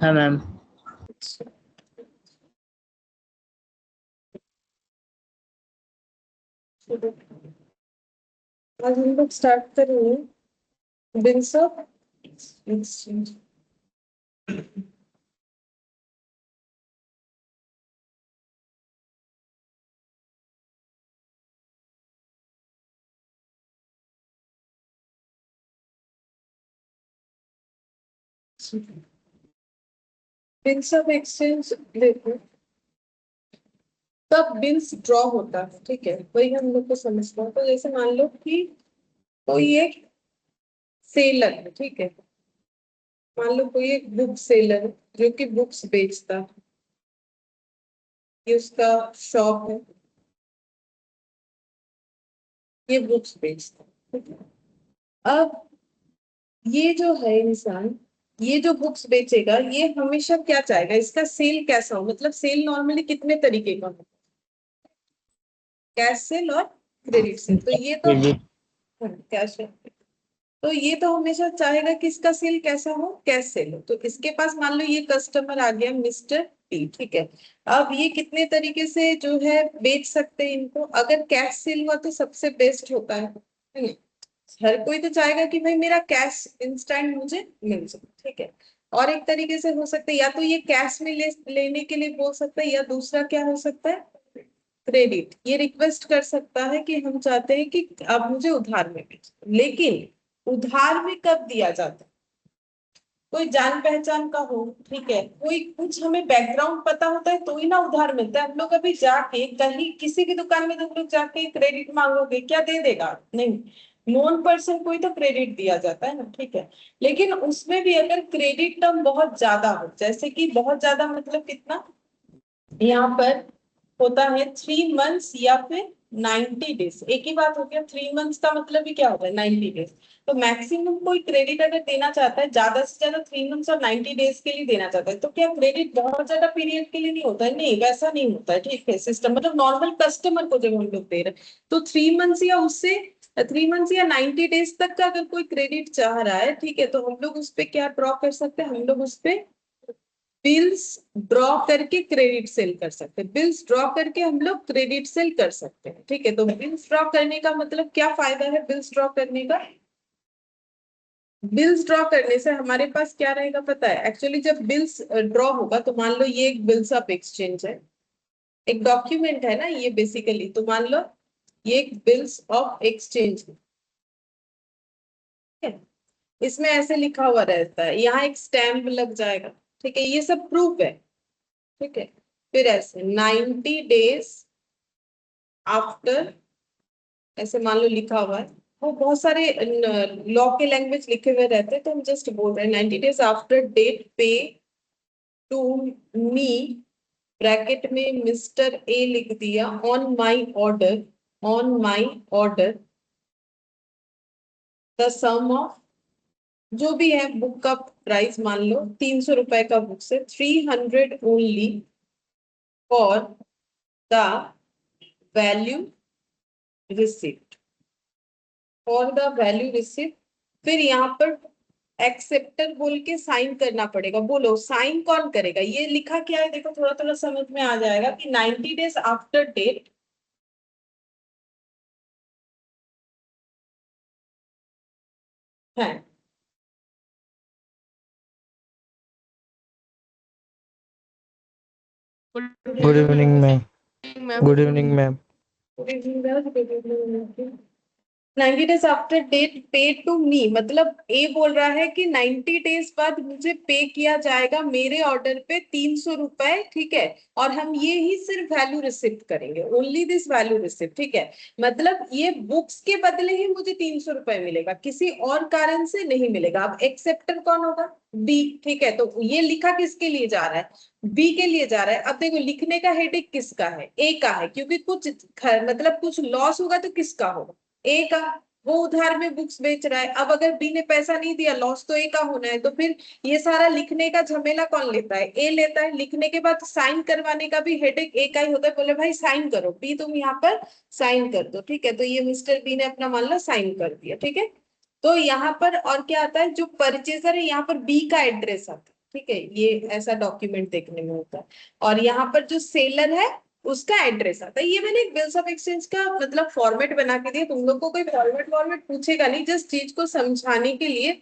हाँ मैम। आज हम लोग स्टार्ट करेंगे bills of exchange. Bills of exchange देखो, तब बिल्स ड्रॉ होता है, ठीक है, वही हम लोग को समझना है। तो जैसे मान लो कि कोई एक सेलर है, ठीक है, मान लो कोई एक बुक सेलर है जो कि बुक्स बेचता है, ये उसका शॉप है, ये बुक्स बेचता है, ठीक है। अब ये जो है इंसान, ये जो बुक्स बेचेगा, ये हमेशा क्या चाहेगा, इसका सेल कैसा हो, मतलब सेल नॉर्मली कितने तरीके का हो, कैश सेल और क्रेडिट सेल। तो ये तो कैश है, तो ये तो हमेशा चाहेगा कि इसका सेल कैसा हो, कैश सेल हो। तो इसके पास मान लो ये कस्टमर आ गया मिस्टर टी, ठीक है। अब ये कितने तरीके से जो है बेच सकते हैं इनको, अगर कैश सेल हुआ तो सबसे बेस्ट होता है नहीं? हर कोई तो चाहेगा कि भाई मेरा कैश इंस्टेंट मुझे मिल जाए, ठीक है। और एक तरीके से हो सकता है, या तो ये कैश में लेने के लिए बोल सकता है, या दूसरा क्या हो सकता है, क्रेडिट। ये रिक्वेस्ट कर सकता है कि हम चाहते हैं कि आप मुझे उधार में भेजें। लेकिन उधार में कब दिया जाता है, कोई जान पहचान का हो, ठीक है, कोई कुछ हमें बैकग्राउंड पता होता है तो ही ना उधार मिलता है। हम लोग अभी जाके कहीं किसी भी दुकान में तुम लोग जाके क्रेडिट मांगोगे, क्या दे देगा, नहीं। नॉन पर्सन को ही तो क्रेडिट दिया जाता है ना, ठीक है। लेकिन उसमें भी अगर क्रेडिट टर्म बहुत ज्यादा हो, जैसे कि बहुत ज्यादा मतलब कितना, यहाँ पर होता है 3 मंथ्स या फिर 90 डेज, एक ही बात हो गया। 3 मंथ्स का मतलब भी क्या होता है, 90 डेज। तो मैक्सिमम कोई क्रेडिट अगर देना चाहता है, ज्यादा से ज्यादा 3 मंथ्स और 90 डेज के लिए देना चाहता है, तो क्या क्रेडिट बहुत ज्यादा पीरियड के लिए नहीं होता है, नहीं वैसा नहीं होता है, ठीक है। सिस्टम मतलब नॉर्मल कस्टमर को जब हम लोग दे रहे हैं, तो 3 मंथ्स या उससे 3 मंथ्स या 90 डेज तक का अगर कोई क्रेडिट चाह रहा है, ठीक है, तो हम लोग उस पर क्या ड्रॉ कर सकते हैं, हम लोग उस पर बिल्स ड्रॉ करके क्रेडिट सेल कर सकते हैं। बिल्स ड्रॉ करके हम लोग क्रेडिट सेल कर सकते हैं, ठीक है। तो बिल्स ड्रॉ करने का मतलब क्या फायदा है बिल्स ड्रॉ करने का, बिल्स ड्रॉ करने से हमारे पास क्या रहेगा पता है, एक्चुअली जब बिल्स ड्रॉ होगा तो मान लो ये एक बिल्स ऑफ एक्सचेंज है, एक डॉक्यूमेंट है ना ये बेसिकली। तो मान लो ये एक बिल्स ऑफ एक्सचेंज है, इसमें ऐसे लिखा हुआ रहता है, यहाँ एक स्टैम्प लग जाएगा, ठीक है, ये सब प्रूफ है, ठीक है। फिर ऐसे 90 डेज आफ्टर, ऐसे मान लो लिखा हुआ है, वो बहुत सारे लॉ के लैंग्वेज लिखे हुए रहते हैं, तो हम जस्ट बोल रहे हैं 90 days after date pay to me, bracket में मिस्टर ए लिख दिया, on my order, on my order the sum of, जो भी है बुक का प्राइस मान लो 300 रुपए का बुक से, 300 only for the value receipt, for the value receipt. फिर यहाँ पर एक्सेप्टर बोल के साइन करना पड़ेगा। बोलो साइन कौन करेगा, ये लिखा क्या है देखो, थोड़ा थोड़ा समझ में आ जाएगा कि 90 डेज आफ्टर डेट है। Good evening ma'am. Good evening ma'am. 90 days after date pay to me, मतलब ए बोल रहा है कि 90 डेज बाद मुझे पे किया जाएगा मेरे ऑर्डर पे 300 रुपए, ठीक है। और हम ये ही सिर्फ वैल्यू रिसिप्ट करेंगे, ओनली दिस वैल्यू रिसिप्ट, ठीक है। मतलब ये बुक्स के बदले ही मुझे 300 रुपए मिलेगा, किसी और कारण से नहीं मिलेगा। अब एक्सेप्टर कौन होगा, बी, ठीक है। तो ये लिखा किसके लिए जा रहा है, बी के लिए जा रहा है। अब देखो लिखने का हेडेक किसका है, ए का है, क्योंकि कुछ मतलब कुछ लॉस होगा तो किसका होगा, ए का, वो उधार में बुक्स बेच रहा है। अब अगर बी ने पैसा नहीं दिया, लॉस तो ए का होना है, तो फिर ये सारा लिखने का झमेला कौन लेता है? ए लेता है। लिखने के बाद साइन करवाने का भी हेडेक ए का ही होता है। बोले भाई साइन करो, बी तुम यहाँ पर साइन कर दो, ठीक है। तो ये मिस्टर बी ने अपना मान लो साइन कर दिया, ठीक है। तो यहाँ पर और क्या आता है, जो परचेजर है यहाँ पर बी का एड्रेस आता है, ठीक है। ये ऐसा डॉक्यूमेंट देखने में होता है। और यहाँ पर जो सेलर है उसका एड्रेस आता है। ये मैंने एक बिल्स ऑफ एक्सचेंज का मतलब फॉर्मेट बना के दिया। तुम लोग को कोई फॉर्मेट पूछेगा नहीं, जस्ट चीज को समझाने के लिए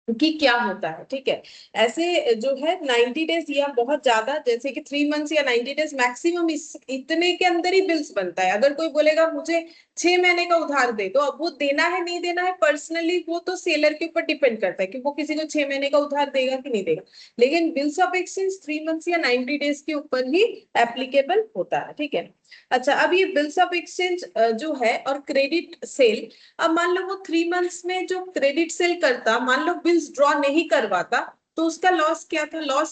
कि क्या होता है, ठीक है। ऐसे जो है 90 डेज या बहुत ज्यादा, जैसे कि 3 मंथ्स या 90 डेज मैक्सिमम, इस इतने के अंदर ही बिल्स बनता है। अगर कोई बोलेगा मुझे 6 महीने का उधार दे दो, अब वो देना है नहीं देना है पर्सनली वो तो सेलर के ऊपर डिपेंड करता है कि वो किसी को 6 महीने का उधार देगा कि नहीं देगा। लेकिन बिल्स ऑफ एक्सचेंज 3 मंथ्स या 90 डेज के ऊपर ही एप्लीकेबल होता है, ठीक है। अच्छा, अब ये बिल्स ऑफ एक्सचेंज जो है और क्रेडिट सेल, अब मान लो वो 3 मंथ्स में जो क्रेडिट सेल करता, मान लो बिल्स ड्रॉ नहीं करवाता, तो उसका लॉस क्या था? लॉस,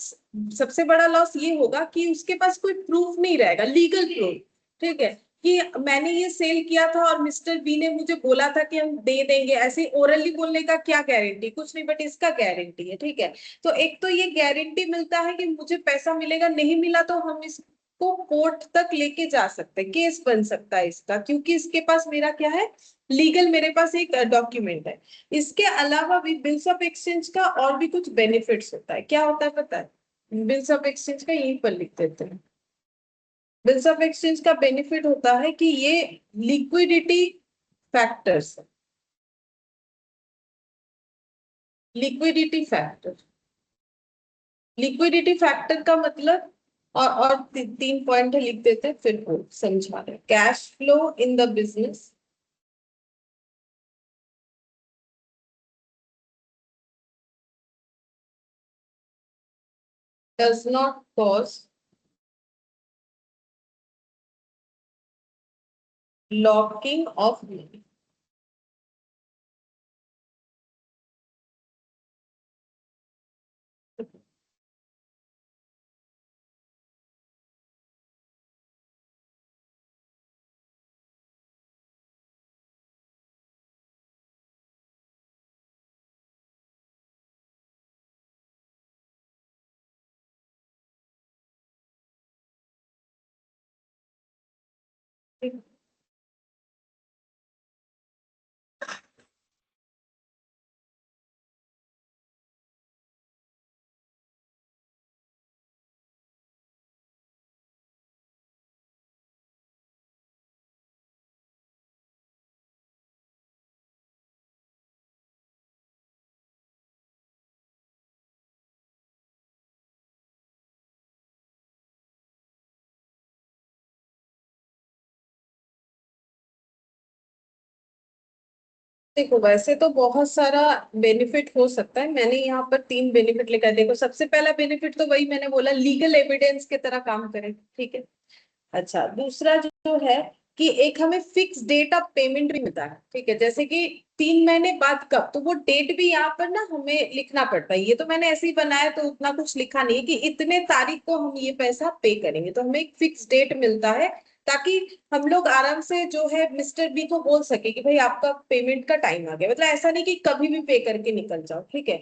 सबसे बड़ा लॉस ये होगा कि उसके पास कोई प्रूफ नहीं रहेगा, लीगल प्रूफ, ठीक है, कि मैंने ये सेल किया था और मिस्टर बी ने मुझे बोला था कि हम दे देंगे। ऐसे ओरली बोलने का क्या गारंटी? कुछ नहीं, बट इसका गारंटी है, ठीक है। तो एक तो ये गारंटी मिलता है कि मुझे पैसा मिलेगा, नहीं मिला तो हम इसको कोर्ट तक लेके जा सकते हैं, केस बन सकता है इसका, क्योंकि इसके पास मेरा क्या है, लीगल, मेरे पास एक डॉक्यूमेंट है। इसके अलावा भी बिल्स ऑफ एक्सचेंज का और भी कुछ बेनिफिट्स होता है। क्या होता है पता है? बिल्स ऑफ एक्सचेंज का यहीं पर लिख देते हैं। बिल्स ऑफ एक्सचेंज का बेनिफिट होता है कि ये liquidity factors, liquidity factor, liquidity factor का मतलब, और 3 पॉइंट लिख देते हैं, फिर वो समझा रहे। Cash flow in the business does not cause locking of money। देखो, वैसे तो बहुत सारा बेनिफिट हो सकता है। मैंने यहाँ पर 3 बेनिफिट लिखा है। देखो, सबसे पहला बेनिफिट तो वही मैंने बोला, लीगल एविडेंस की तरह काम करे, ठीक है। अच्छा, दूसरा जो है कि एक हमें फिक्स डेट ऑफ पेमेंट भी मिलता है, ठीक है। जैसे कि 3 महीने बाद कब, तो वो डेट भी यहाँ पर ना हमें लिखना पड़ता है। ये तो मैंने ऐसे ही बनाया तो उतना कुछ लिखा नहीं है कि इतने तारीख को हम ये पैसा पे करेंगे, तो हमें एक फिक्स डेट मिलता है, ताकि हम लोग आराम से जो है मिस्टर बी को बोल सके कि भाई आपका पेमेंट का टाइम आ गया। मतलब ऐसा नहीं कि कभी भी पे करके निकल जाओ, ठीक है।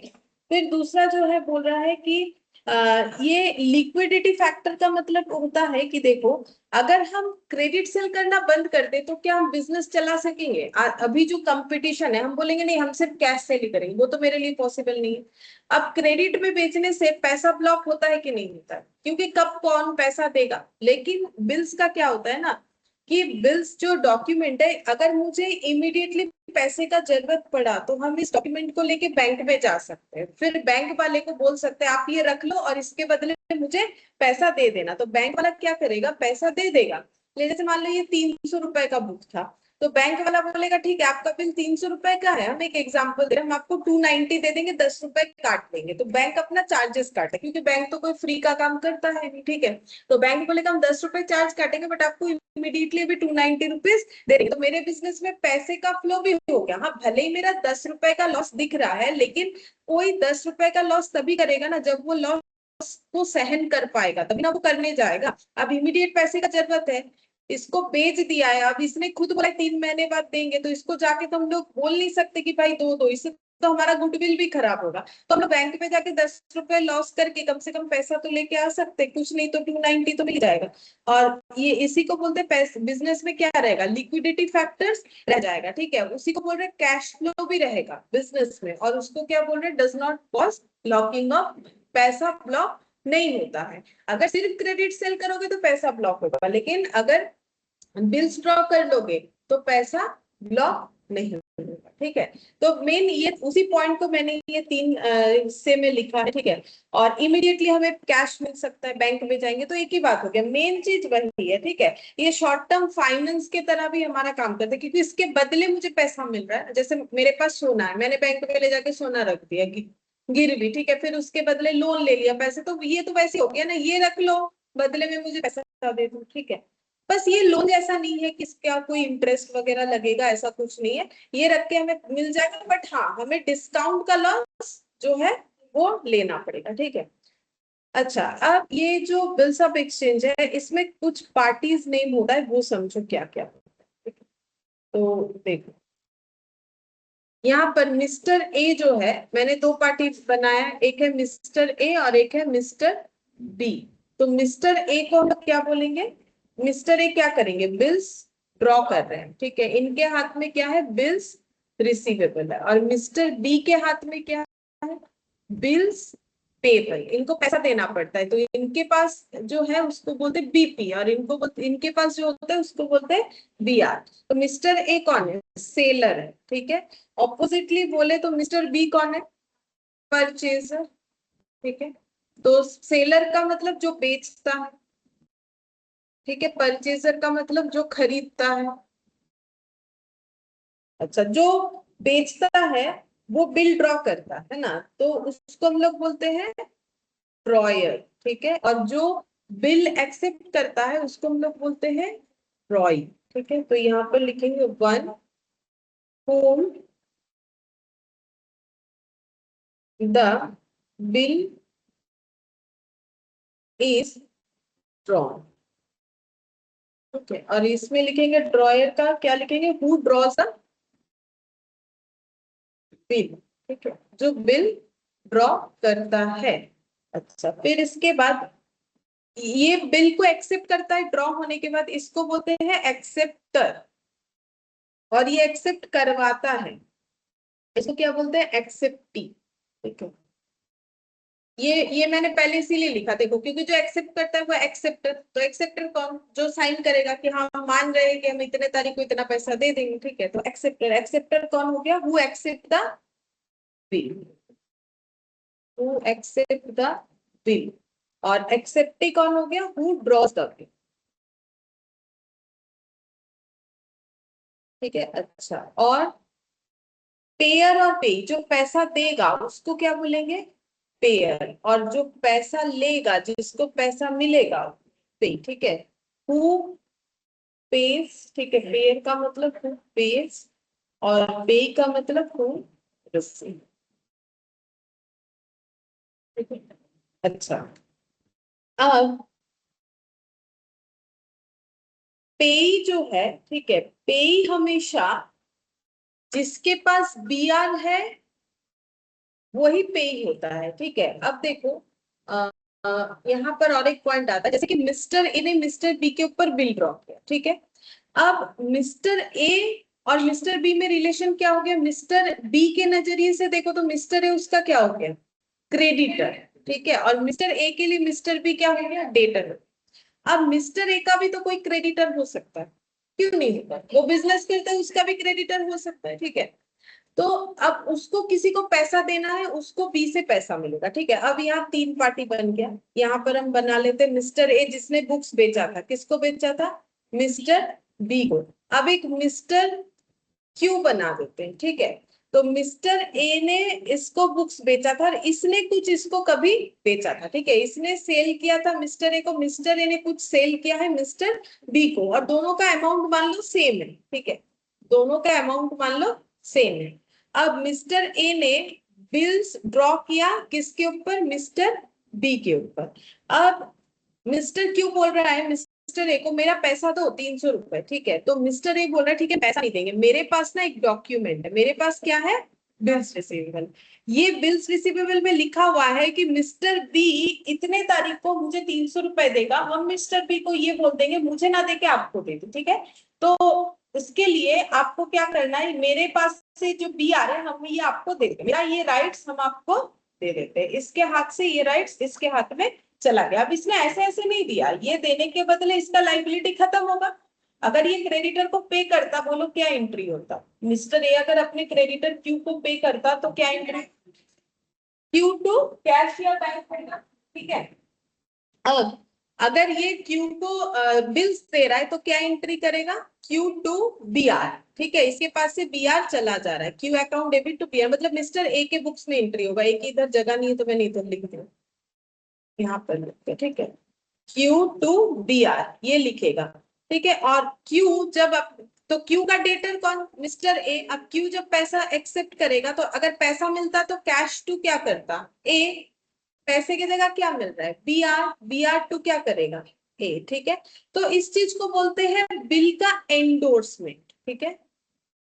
फिर दूसरा जो है बोल रहा है कि ये लिक्विडिटी फैक्टर का मतलब होता है कि देखो, अगर हम क्रेडिट सेल करना बंद कर दे तो क्या हम बिजनेस चला सकेंगे? अभी जो कंपटीशन है, हम बोलेंगे नहीं हम सिर्फ कैश सेल ही करेंगे, वो तो मेरे लिए पॉसिबल नहीं है। अब क्रेडिट में बेचने से पैसा ब्लॉक होता है कि नहीं होता है? क्योंकि कब कौन पैसा देगा। लेकिन बिल्स का क्या होता है ना, कि बिल्स जो डॉक्यूमेंट है, अगर मुझे इमीडिएटली पैसे का जरूरत पड़ा तो हम इस डॉक्यूमेंट को लेके बैंक में जा सकते हैं, फिर बैंक वाले को बोल सकते हैं आप ये रख लो और इसके बदले मुझे पैसा दे देना। तो बैंक वाला क्या करेगा, पैसा दे देगा। जैसे मान लो ये 300 रुपए का बुक था, तो बैंक वाला बोलेगा ठीक है आपका बिल 300 रुपए का है, हम एक एग्जांपल दे रहे हैं, हम आपको 290 दे देंगे, 10 रुपए काट देंगे। तो बैंक अपना चार्जेस काटे, क्योंकि बैंक तो कोई फ्री का काम करता है नहीं, ठीक है। तो बैंक बोलेगा हम 10 रुपए चार्ज काटेंगे, बट आपको इमीडिएटली अभी 290 रुपीज दे देंगे। तो मेरे बिजनेस में पैसे का फ्लो भी हो गया। हाँ, भले ही मेरा 10 रुपए का लॉस दिख रहा है, लेकिन कोई 10 रुपए का लॉस तभी करेगा ना जब वो लॉस को सहन कर पाएगा, तभी ना वो करने जाएगा। अब इमीडिएट पैसे का जरूरत है, इसको बेच दिया है, अब इसने खुद बोला 3 महीने बाद देंगे, तो इसको जाके तो हम लोग बोल नहीं सकते कि भाई दो दो, इससे तो हमारा गुडविल भी खराब होगा। तो हम लोग बैंक में जाके 10 रुपए लॉस करके कम से कम पैसा तो लेके आ सकते, कुछ नहीं तो 290 तो मिल जाएगा। और ये इसी को बोलते हैं पैसे, बिजनेस में क्या रहेगा, लिक्विडिटी फैक्टर्स रह जाएगा, ठीक है। उसी को बोल रहे हैं कैश फ्लो भी रहेगा बिजनेस में, और उसको क्या बोल रहे हैं, does not cause locking of, पैसा ब्लॉक नहीं होता है। अगर सिर्फ क्रेडिट सेल करोगे तो पैसा ब्लॉक होगा, लेकिन अगर बिल्स ड्रॉ कर लोगे तो पैसा ब्लॉक नहीं होगा, ठीक है। तो मेन ये उसी पॉइंट को मैंने ये 3 हिस्से में लिखा है, ठीक है। और इमीडिएटली हमें कैश मिल सकता है, बैंक में जाएंगे तो एक ही बात हो गया, मेन चीज वही है, ठीक है। ये शॉर्ट टर्म फाइनेंस के तरह भी हमारा काम करता है, क्योंकि इसके बदले मुझे पैसा मिल रहा है। जैसे मेरे पास सोना है, मैंने बैंक में ले जाके सोना रख दिया गिरवी, ठीक है, फिर उसके बदले लोन ले लिया पैसे, तो ये तो वैसे हो गया ना, ये रख लो बदले में मुझे पैसा दे दो, ठीक है। बस ये लोन जैसा नहीं है कि इसका कोई इंटरेस्ट वगैरह लगेगा, ऐसा कुछ नहीं है, ये रख के हमें मिल जाएगा, बट हाँ हमें डिस्काउंट का लॉस जो है वो लेना पड़ेगा, ठीक है। अच्छा, अब ये जो बिल्स ऑफ एक्सचेंज है, इसमें कुछ पार्टीज नेम होता है, वो समझो क्या क्या होता है, ठीक है? तो देखो यहाँ पर मिस्टर ए जो है, मैंने 2 पार्टी बनाया, एक है मिस्टर ए और एक है मिस्टर बी। तो मिस्टर ए को हम क्या बोलेंगे, मिस्टर ए क्या करेंगे, बिल्स ड्रॉ कर रहे हैं, ठीक है, इनके हाथ में क्या है, बिल्स रिसीवेबल है। और मिस्टर बी के हाथ में क्या है, बिल्स पेबल, इनको पैसा देना पड़ता है, तो इनके पास जो है उसको बोलते हैं बीपी, और इनके पास जो होता है उसको बोलते हैं बीआर। तो मिस्टर ए कौन है, सेलर है, ठीक है। ऑपोजिटली बोले तो मिस्टर बी कौन है, परचेजर, ठीक है। तो सेलर का मतलब जो बेचता है, ठीक है, परचेजर का मतलब जो खरीदता है। अच्छा, जो बेचता है वो बिल ड्रॉ करता है ना, तो उसको हम लोग बोलते हैं ड्रॉयर, ठीक है। और जो बिल एक्सेप्ट करता है उसको हम लोग बोलते हैं ड्रॉई, ठीक है। तो यहाँ पर लिखेंगे one whom the bill is drawn, ठीक है। और इसमें लिखेंगे ड्रॉयर का क्या लिखेंगे, हु ड्रॉज द बिल, ठीक है, जो बिल ड्रॉ करता है। अच्छा, फिर इसके बाद ये बिल को एक्सेप्ट करता है ड्रॉ होने के बाद, इसको बोलते हैं एक्सेप्टर, और ये एक्सेप्ट करवाता है, इसको क्या बोलते हैं, एक्सेप्टी, ठीक है। ये मैंने पहले इसीलिए लिखा, देखो, क्योंकि जो एक्सेप्ट करता है वो एक्सेप्टर, तो एक्सेप्टर कौन, जो साइन करेगा कि हाँ हम मान रहे हैं कि हम इतने तारीख को इतना पैसा दे देंगे, ठीक है। तो एक्सेप्टर, एक्सेप्टर कौन हो गया, who accept the bill, who accept the bill. और एक्सेप्टी कौन हो गया, हु ड्रॉज द बिल, ठीक है। अच्छा, और पेयर और पे, जो पैसा देगा उसको क्या बोलेंगे, पेयर, और जो पैसा लेगा, जिसको पैसा मिलेगा, पे, ठीक है। हु पेज, ठीक है, पेयर का मतलब हु पेज, और पे का मतलब हु रिसीव, ठीक है। अच्छा, अब पे जो है, ठीक है, पे हमेशा जिसके पास बी आर है वही पे होता है, ठीक है। अब देखो यहाँ पर और एक पॉइंट आता है, जैसे कि मिस्टर ए ने मिस्टर बी के ऊपर बिल ड्रॉ किया, ठीक है। अब मिस्टर ए और मिस्टर बी में रिलेशन क्या हो गया, मिस्टर बी के नजरिए से देखो तो मिस्टर ए उसका क्या हो गया, क्रेडिटर, ठीक है। और मिस्टर ए के लिए मिस्टर बी क्या हो गया, डेटर। अब मिस्टर ए का भी तो कोई क्रेडिटर हो सकता है, क्यों नहीं होता, वो बिजनेस करता है, उसका भी क्रेडिटर हो सकता है, ठीक है। तो अब उसको किसी को पैसा देना है, उसको बी से पैसा मिलेगा, ठीक है। अब यहाँ 3 पार्टी बन गया, यहाँ पर हम बना लेते हैं मिस्टर ए जिसने बुक्स बेचा था, किसको बेचा था, मिस्टर बी को। अब एक मिस्टर क्यू बना देते हैं, ठीक है। तो मिस्टर ए ने इसको बुक्स बेचा था, और इसने कुछ इसको कभी बेचा था, ठीक है, इसने सेल किया था मिस्टर ए को, मिस्टर ए ने कुछ सेल किया है मिस्टर बी को, और दोनों का अमाउंट मान लो सेम है, ठीक है, दोनों का अमाउंट मान लो सेम है। अब मिस्टर ए ने बिल्स ड्रॉ किया किसके ऊपर, मिस्टर बी के ऊपर। अब मिस्टर क्यू बोल रहा है मिस्टर मिस्टर ए को मेरा पैसा दो 300 रुपए, ठीक है। तो मिस्टर ए बोल रहा है ठीक है पैसा नहीं देंगे, मेरे पास ना एक डॉक्यूमेंट है, मेरे पास क्या है, बिल्स रिसीवेबल। ये बिल्स रिसीवेबल में लिखा हुआ है कि मिस्टर बी इतने तारीख को मुझे 300 रुपए देगा, हम मिस्टर बी को ये बोल देंगे मुझे ना देके आपको दे दो, ठीक है। तो उसके लिए आपको क्या करना है, मेरे पास से जो बी आ रहे हैं हम ये आपको दे देंगे, मेरा ये राइट्स हम आपको दे देते हैं, इसके हाथ से ये राइट्स इसके हाथ में चला गया। अब इसने ऐसे ऐसे नहीं दिया, ये देने के बदले इसका लाइबिलिटी खत्म होगा। अगर ये क्रेडिटर को पे करता, बोलो क्या एंट्री होता, मिस्टर ए अगर अपने क्रेडिटर क्यू को पे करता तो क्या एंट्री, क्यू टू कैश या बैंक होगा, ठीक है। अब अगर ये क्यू को बिल्स दे रहा है तो क्या एंट्री करेगा, क्यू टू बी आर, ठीक है। इसके पास से बी आर चला जा रहा है, Q account debit to B R, मतलब मिस्टर ए के बुक्स में एंट्री होगा। एक इधर जगह नहीं है तो मैंने इधर लिख दिया, यहाँ पर लिखते हैं, ठीक है। क्यू टू बी आर ये लिखेगा, ठीक है। और क्यू जब तो क्यू का डेटर कौन, मिस्टर ए। अब क्यू जब पैसा एक्सेप्ट करेगा तो अगर पैसा मिलता तो कैश टू क्या करता, ए, पैसे की जगह क्या मिल रहा है, B R, B R to क्या करेगा, ए, ठीक है। तो इस चीज को बोलते हैं बिल का एंडोर्समेंट, ठीक है।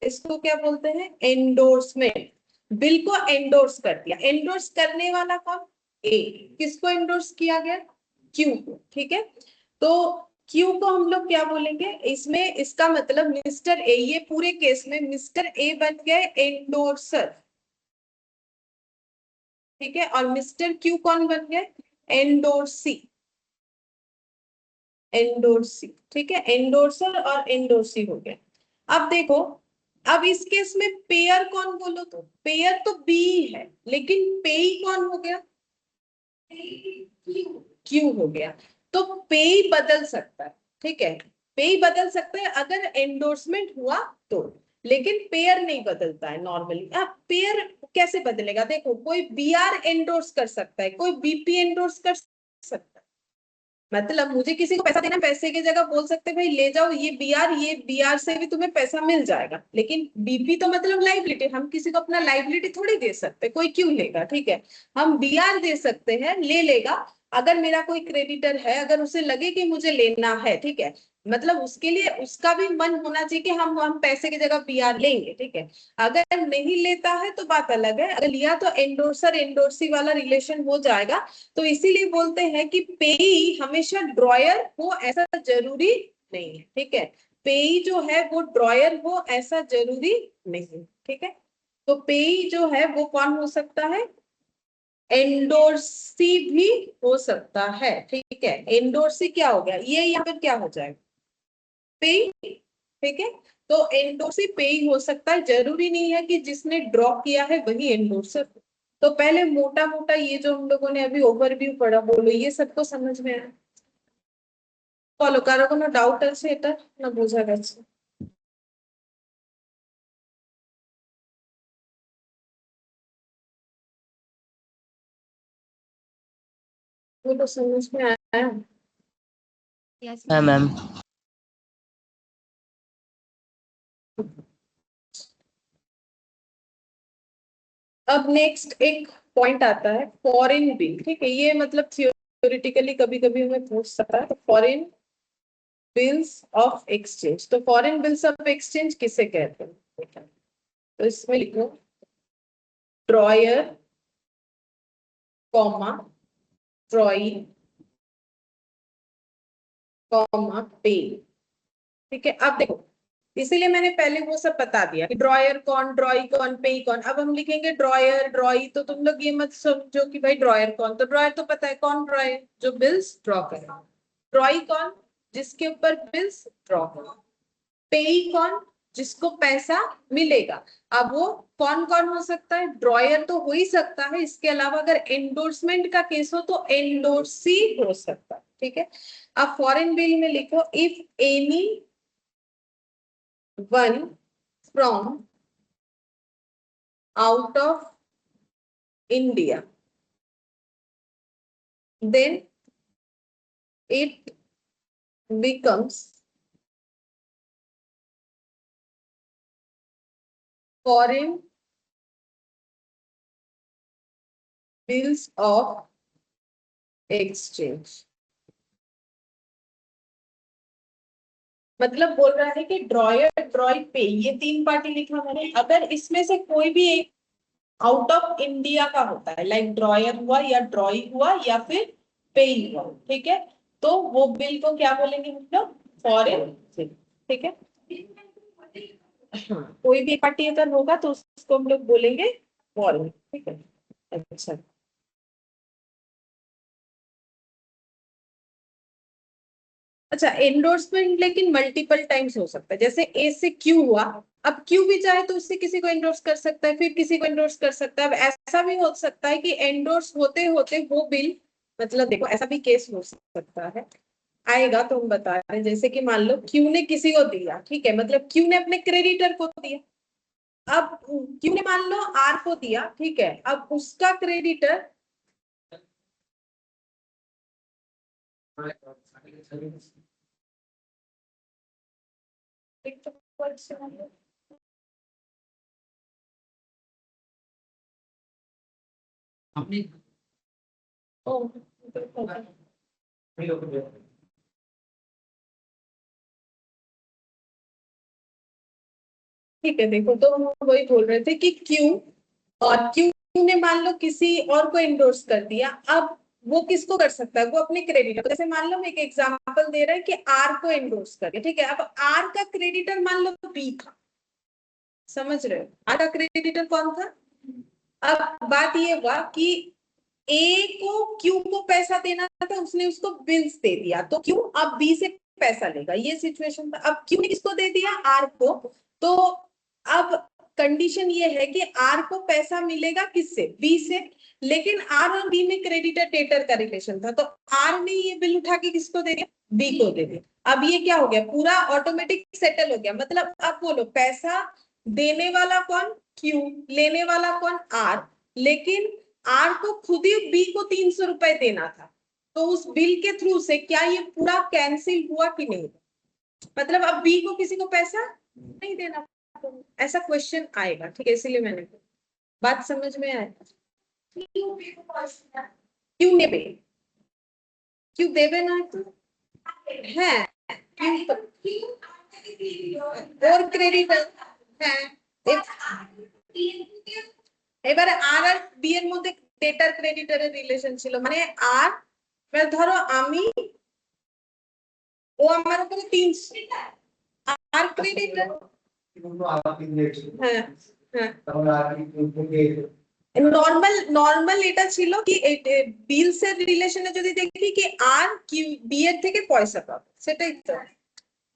इसको क्या बोलते हैं, एंडोर्समेंट। बिल को एंडोर्स कर दिया, एंडोर्स करने वाला कौन, ए। किसको एंडोर्स किया गया, क्यू को, ठीक है। तो क्यू को हम लोग क्या बोलेंगे इसमें, इसका मतलब मिस्टर ए, ये पूरे केस में मिस्टर ए बन गए एंडोर्सर, ठीक है। और मिस्टर क्यू कौन बन गए, एंडोर्सी, एंडोर्सी, ठीक है। एंडोर्सर और एंडोर्सी हो गया। अब देखो, अब इस केस में पेयर कौन बोलो, तो पेयर तो बी है, लेकिन पेई कौन हो गया, क्यू हो गया। तो पेई बदल सकता है, ठीक है। पेई बदल सकता है अगर एंडोर्समेंट हुआ तो, लेकिन पेयर नहीं बदलता है नॉर्मली। अब पेयर कैसे बदलेगा, देखो कोई बी आर एंडोर्स कर सकता है, कोई बीपी एंडोर्स कर सकता है। मतलब मुझे किसी को पैसा देना, पैसे की जगह बोल सकते भाई ले जाओ ये बीआर, ये बीआर से भी तुम्हें पैसा मिल जाएगा। लेकिन बीपी तो मतलब लाइबिलिटी, हम किसी को अपना लाइबिलिटी थोड़ी दे सकते, कोई क्यों लेगा, ठीक है। हम बीआर दे सकते हैं, ले लेगा। अगर मेरा कोई क्रेडिटर है, अगर उसे लगे कि मुझे लेना है, ठीक है, मतलब उसके लिए उसका भी मन होना चाहिए कि हम पैसे की जगह बीआर लेंगे, ठीक है। अगर नहीं लेता है तो बात अलग है, अगर लिया तो एंडोर्सर एंडोर्सी वाला रिलेशन हो जाएगा। तो इसीलिए बोलते हैं कि पेई हमेशा ड्रॉयर हो ऐसा जरूरी नहीं है, ठीक है। पेई जो है वो ड्रॉयर हो ऐसा जरूरी नहीं, ठीक है। तो पेई जो है वो कौन हो सकता है, एंडोर्सी भी हो सकता है, ठीक है। एंडोर्सी क्या हो गया, ये यहाँ पर क्या हो जाएगा, पेई, ठीक है। तो एंडोर्सी पेई हो सकता है, जरूरी नहीं है कि जिसने ड्रॉ किया है वही एंडोर्सर। तो पहले मोटा मोटा ये जो हम लोगों ने अभी ओवरव्यू पढ़ा, बोलो ये सबको समझ में आया, বলো কারো কোনো ডাউট আছে এটা, না বোঝা গেছে, बोलो समझ में आया। Yes ma'am. अब नेक्स्ट एक पॉइंट आता है फॉरेन बिल, ठीक है। ये मतलब थियोरिटिकली कभी कभी हमें पूछ सकता है। तो फॉरेन बिल्स ऑफ एक्सचेंज, तो फॉरेन बिल्स ऑफ एक्सचेंज किसे कहते हैं, तो इसमें लिखो ड्रॉयर, कॉमा, ड्रॉई, कॉमा, पे, ठीक है। अब देखो, इसीलिए मैंने पहले वो सब बता दिया कि ड्रॉयर कौन, ड्रॉई कौन, पे कौन। अब हम लिखेंगे ड्रॉयर, ड्रॉई, तो तुम लोग ये मत समझो कि भाई ड्रॉयर कौन, तो ड्रॉयर तो पता है कौन, ड्रॉयर जो बिल्स ड्रॉ करे। ड्रॉई कौन, जिसके ऊपर बिल्स ड्रॉ हो। पेई कौन, जिसको पैसा मिलेगा। अब वो कौन कौन हो सकता है, ड्रॉयर तो हो ही सकता है, इसके अलावा अगर एंडोर्समेंट का केस हो तो एंडोर्सी हो सकता है, ठीक है। अब फॉरेन बिल में लिखो if any one from out of India, then it becomes foreign bills of exchange, मतलब बोल रहा है कि ड्रॉयर, ड्रॉय, पे, ये 3 पार्टी लिखा मैंने। अगर इसमें से कोई भी एक आउट ऑफ इंडिया का होता है, लाइक ड्रॉयर हुआ या ड्रॉई हुआ या फिर पे हुआ, ठीक है, तो वो बिल को क्या बोलेंगे हम लोग? Foreign bill. ठीक है, हाँ, कोई भी पार्टी अगर होगा तो उसको हम लोग बोलेंगे फॉरेन। ठीक है, अच्छा। अच्छा, एंडोर्समेंट लेकिन मल्टीपल टाइम्स हो सकता है, जैसे ए से क्यू हुआ, अब क्यू भी चाहे तो उससे किसी को एंडोर्स कर सकता है, फिर किसी को एंडोर्स कर सकता है। अब ऐसा भी हो सकता है कि एंडोर्स होते होते वो बिल, मतलब देखो ऐसा भी केस हो सकता है, आएगा तो हम बता रहे हैं। जैसे कि मान लो क्यू ने किसी को दिया, ठीक है, मतलब क्यू ने अपने क्रेडिटर को दिया। अब क्यू ने मान लो आर को दिया, ठीक है, अब उसका क्रेडिटर, ठीक है, देखो तो हम वही बोल रहे थे कि क्यू, और क्यू ने मान लो किसी और को एंडोर्स कर दिया। अब वो किसको कर सकता है? वो अपने क्रेडिटर, जैसे मान लो हम एक एग्जांपल दे रहे हैं कि आर को एंडोर्स कर दिया, ठीक है, अब आर का क्रेडिटर मान लो बी था, समझ रहे हो? आर का क्रेडिटर कौन था? अब बात ये हुआ कि ए को क्यू को पैसा देना था, उसने उसको बिल्स दे दिया, तो क्यू अब बी से पैसा लेगा, ये सिचुएशन था। अब क्यू ने किसको दे दिया? आर को। तो अब कंडीशन ये है कि आर को पैसा मिलेगा किससे? बी से। लेकिन आर और बी में क्रेडिटर डेटर का रिलेशन था, तो आर ने ये बिल उठा के किसको दे दिया? बी को दे दिया। अब ये क्या हो गया? पूरा ऑटोमेटिक सेटल हो गया। मतलब अब बोलो, पैसा देने वाला कौन? क्यू, लेने वाला कौन? आर। लेकिन आर को खुद ही बी को 300 रुपए देना था, तो उस बिल के थ्रू से क्या ये पूरा कैंसिल हुआ कि नहीं? मतलब अब बी को किसी को पैसा नहीं देना, ऐसा क्वेश्चन आएगा, ठीक है, इसीलिए मैंने, बात समझ में आए? क्यों ने पे, क्यों देवे ना तो है, और क्रेडिटर है। এবারে আর বি এর মধ্যে ডেটার ক্রেডিটারের রিলেশন ছিল, মানে আর, ধরো আমি, ও আমার উপরে 300, আর ক্রেডিটার, হ্যাঁ হ্যাঁ, নরমাল নরমাল এটা ছিল কি বিলস এর রিলেশনে যদি দেখি কি আর কি বি এর থেকে পয়সা পাবে, সেটাই তো,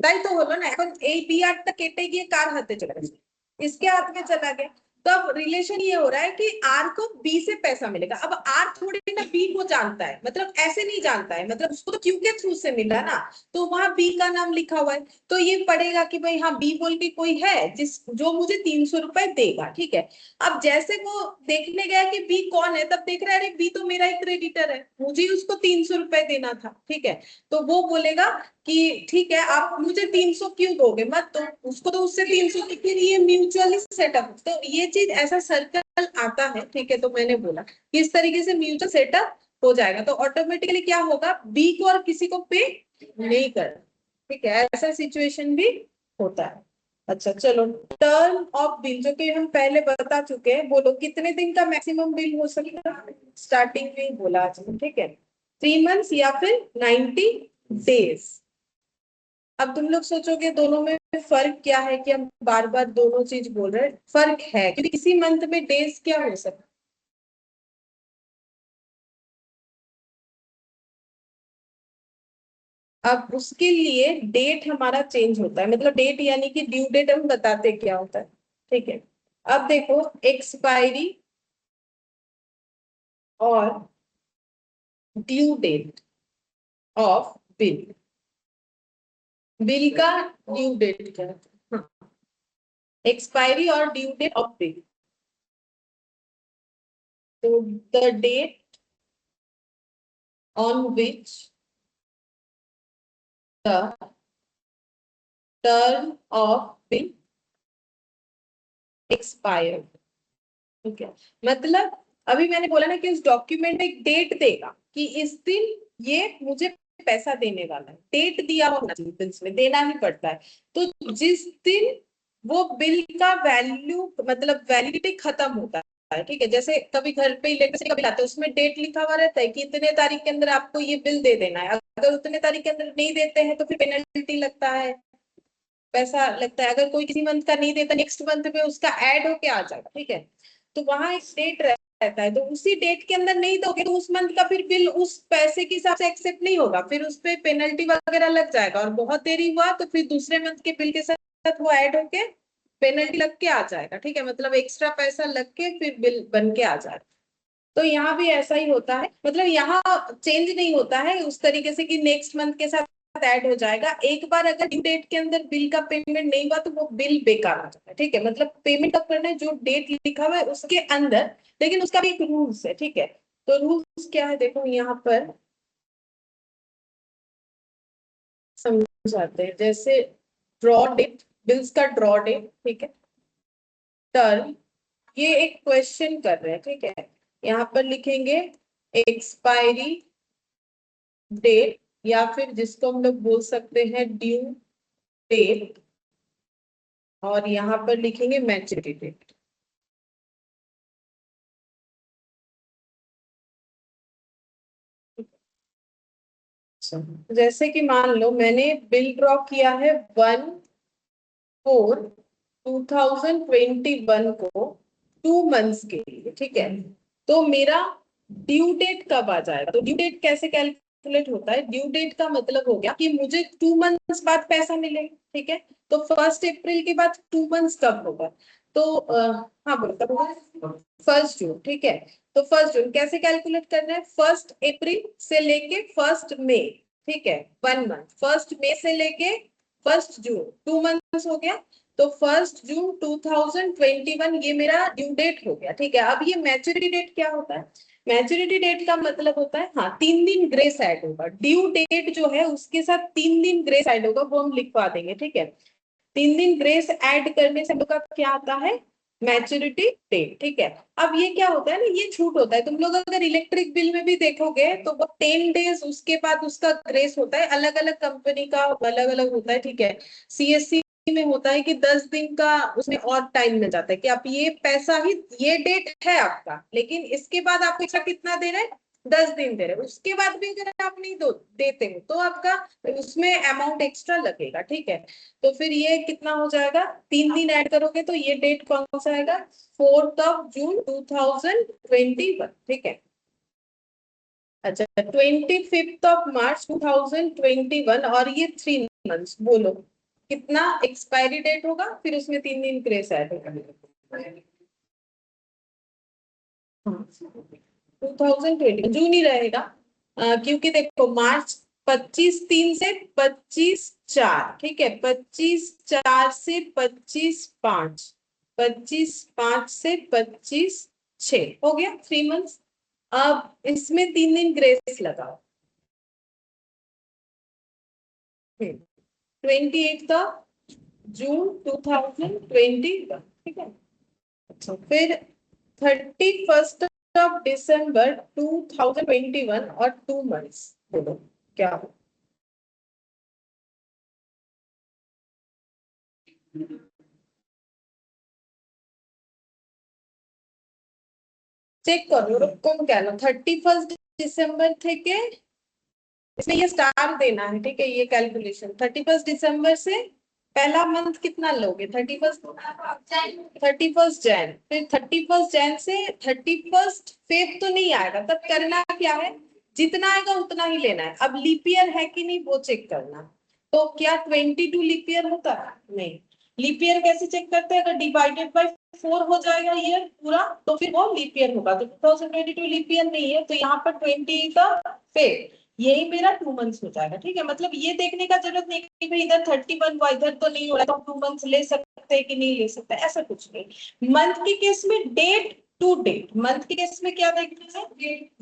তাই তো হলো না। এখন এই বি আরটা কেটে গিয়ে কার হাতে চলে গেছে? इसके हाथ में चला गया। तो अब रिलेशन ये हो रहा है कि आर को बी से पैसा मिलेगा। अब आर थोड़ी ना बी को जानता है, मतलब ऐसे नहीं जानता है, मतलब उसको तो क्यू के थ्रू से मिला ना, तो वहां बी का नाम लिखा हुआ है, तो ये पड़ेगा कि भाई हाँ बी बोल के कोई है जिस जो मुझे 300 रुपए देगा, ठीक है। अब जैसे वो देखने गया कि बी कौन है, तब देख रहा है अरे बी तो मेरा ही क्रेडिटर है, मुझे उसको 300 रुपए देना था, ठीक है। तो वो बोलेगा कि ठीक है आप मुझे 300 क्यों दोगे मत, तो उसको तो उससे 300 की, फिर ये म्यूचुअली सेटअप, तो ये चीज ऐसा सर्कल आता है, ठीक है। तो मैंने बोला किस तरीके से म्यूचुअल सेटअप हो जाएगा, तो ऑटोमेटिकली क्या होगा, बी को और किसी को पे नहीं कर, ठीक है, ऐसा सिचुएशन भी होता है। अच्छा चलो, टर्म ऑफ बिल जो कि हम पहले बता चुके हैं, बोलो कितने दिन का मैक्सिमम बिल हो सकता है? स्टार्टिंग में ही बोला, ठीक है, 3 मंथ्स या फिर 90 डेज। अब तुम लोग सोचोगे दोनों में फर्क क्या है कि हम बार बार दोनों चीज बोल रहे हैं। फर्क है क्योंकि किसी मंथ में डेज क्या हो सकता है, अब उसके लिए डेट हमारा चेंज होता है, मतलब डेट यानी कि ड्यू डेट हम बताते क्या होता है, ठीक है। अब देखो, एक्सपायरी और due date of bill, bill का ड्यू डेट क्या है? एक्सपायरी और ड्यू डेट ऑफ बिल, तो the date on which the term of bill expired, ठीक है। मतलब अभी मैंने बोला ना कि उस डॉक्यूमेंट में एक डेट देगा कि इस दिन ये मुझे पैसा देने वाला है, डेट दिया होना चाहिए, बिल्स में देना ही पड़ता है। तो जिस दिन वो बिल का वैल्यू मतलब वैलिडिटी खत्म होता है, ठीक है, जैसे कभी घर पे इलेक्ट्रिसिटी का बिल आता है, उसमें डेट लिखा हुआ रहता है कि इतने तारीख के अंदर आपको ये बिल दे देना है। अगर उतने तारीख के अंदर नहीं देते हैं तो फिर पेनल्टी लगता है, पैसा लगता है। अगर कोई किसी मंथ का नहीं देता, नेक्स्ट मंथ में उसका ऐड होके आ जाएगा, ठीक है। तो वहां एक डेट रहता है, तो उसी डेट के अंदर नहीं दोगे तो उस मंथ का फिर बिल उस पैसे के हिसाब से एक्सेप्ट नहीं होगा, फिर उस पे पेनल्टी वगैरह लग जाएगा, और बहुत देरी हुआ तो फिर दूसरे मंथ के बिल के साथ वो ऐड होके पेनल्टी लग के आ जाएगा, ठीक है, मतलब एक्स्ट्रा पैसा लग के फिर बिल बन के आ जाएगा। तो यहाँ भी ऐसा ही होता है, मतलब यहाँ चेंज नहीं होता है उस तरीके से कि नेक्स्ट मंथ के साथ ऐड हो जाएगा। एक बार अगर ड्यू डेट के अंदर बिल का पेमेंट नहीं हुआ तो वो बिल बेकार हो जाता है, ठीक है, मतलब पेमेंट कब करना है, जो डेट लिखा हुआ है उसके अंदर, लेकिन उसका भी एक रूल्स है, ठीक है। तो रूल्स क्या है देखो यहाँ पर समझाते हैं, जैसे ड्रॉ डेट, बिल्स का ड्रॉ डेट, ठीक है, टर्म, ये एक क्वेश्चन कर रहे हैं, ठीक है, यहाँ पर लिखेंगे एक्सपायरी डेट, या फिर जिसको हम लोग बोल सकते हैं ड्यू डेट, और यहाँ पर लिखेंगे मैच्योरिटी डेट। जैसे कि मान लो मैंने बिल ड्रॉ किया है 1/4/2021 को 2 मंथ्स के लिए, ठीक है, तो मेरा ड्यू डेट कब आ जाएगा? तो ड्यू डेट कैसे कैलकुलेट होता है, ड्यू डेट का मतलब हो गया कि मुझे 2 मंथ्स बाद पैसा मिलेगा, ठीक है, तो 1 अप्रैल के बाद 2 मंथ्स कब होगा? तो हाँ बोलो कब होगा? 1 जून, ठीक है। तो 1 जून कैसे कैलकुलेट करना है, 1 अप्रैल से लेके 1 मई, ठीक है, 1 मंथ, 1 मई से लेके 1 जून, 2 मंथ्स हो गया। तो 1 जून 2021 ये मेरा ड्यू डेट हो गया, ठीक है। अब ये मैच्योरिटी डेट क्या होता है, मैच्योरिटी डेट का मतलब होता है, हाँ, 3 दिन ग्रेस ऐड होगा, ड्यू डेट जो है उसके साथ 3 दिन ग्रेस ऐड होगा, वो हम लिखवा देंगे, ठीक है। 3 दिन ग्रेस ऐड करने से हम लोग का क्या आता है, मैच्योरिटी डेट, ठीक है। अब ये क्या होता है ना, ये छूट होता है, तुम लोग अगर इलेक्ट्रिक बिल में भी देखोगे तो वो 10 डेज उसके बाद उसका ग्रेस होता है, अलग अलग कंपनी का अलग अलग होता है, ठीक है। सीएससी में होता है कि 10 दिन का उसमें और टाइम मिल जाता है कि आप ये पैसा ही, ये डेट है आपका, लेकिन इसके बाद आपको एक्स्ट्रा कितना दे रहे हैं, 10 दिन दे रहे हैं, उसके बाद भी अगर आप नहीं देते हो तो आपका उसमें अमाउंट एक्स्ट्रा लगेगा, ठीक है। तो फिर ये कितना हो जाएगा, 3 दिन ऐड करोगे तो ये डेट कौन सा आएगा, 4 June 2021, ठीक है। अच्छा, 25 मार्च 2021, और ये 3 मंथ्स, बोलो कितना एक्सपायरी डेट होगा, फिर उसमें 3 दिन ग्रेस ऐड होगा। 2020 जून ही रहेगा, क्योंकि देखो मार्च 25/3 से 25/4, ठीक है, 25/4 से 25/5, 25/5 से 25/6 हो गया 3 मंथ्स। अब इसमें 3 दिन ग्रेस लगाओ, 28 June 2021, ठीक है। अच्छा, फिर 31 December 2021 और 2 मंथ्स, बोलो क्या हो? चेक करो, कौन क्या लो, 31 दिसंबर थे के, इसमें ये स्टार देना है, ठीक है, ये कैलकुलेशन 31 दिसंबर से पहला मंथ कितना लोगे, 31 जैन, फिर 31 जैन से 31 फेब तो नहीं आएगा, तब करना क्या है, जितना आएगा उतना ही लेना है। अब लीप ईयर है कि नहीं वो चेक करना, तो क्या 22 लीप ईयर होता है, नहीं। लीप ईयर कैसे चेक करते हैं, अगर डिवाइडेड बाय 4 हो जाएगा ईयर पूरा तो फिर वो लीप ईयर होगा, तो 2022 लीप ईयर नहीं है, तो यहाँ पर 20 का फेब, यही मेरा 2 मंथ्स हो जाएगा, ठीक है। मतलब ये देखने का जरूरत नहीं कि भाई इधर 31 हुआ, इधर तो नहीं हो रहा, तो 2 मंथ्स ले सकते हैं कि नहीं ले सकते, ऐसा कुछ नहीं। मंथ के केस में डेट टू डेट, मंथ के केस में क्या देखना है,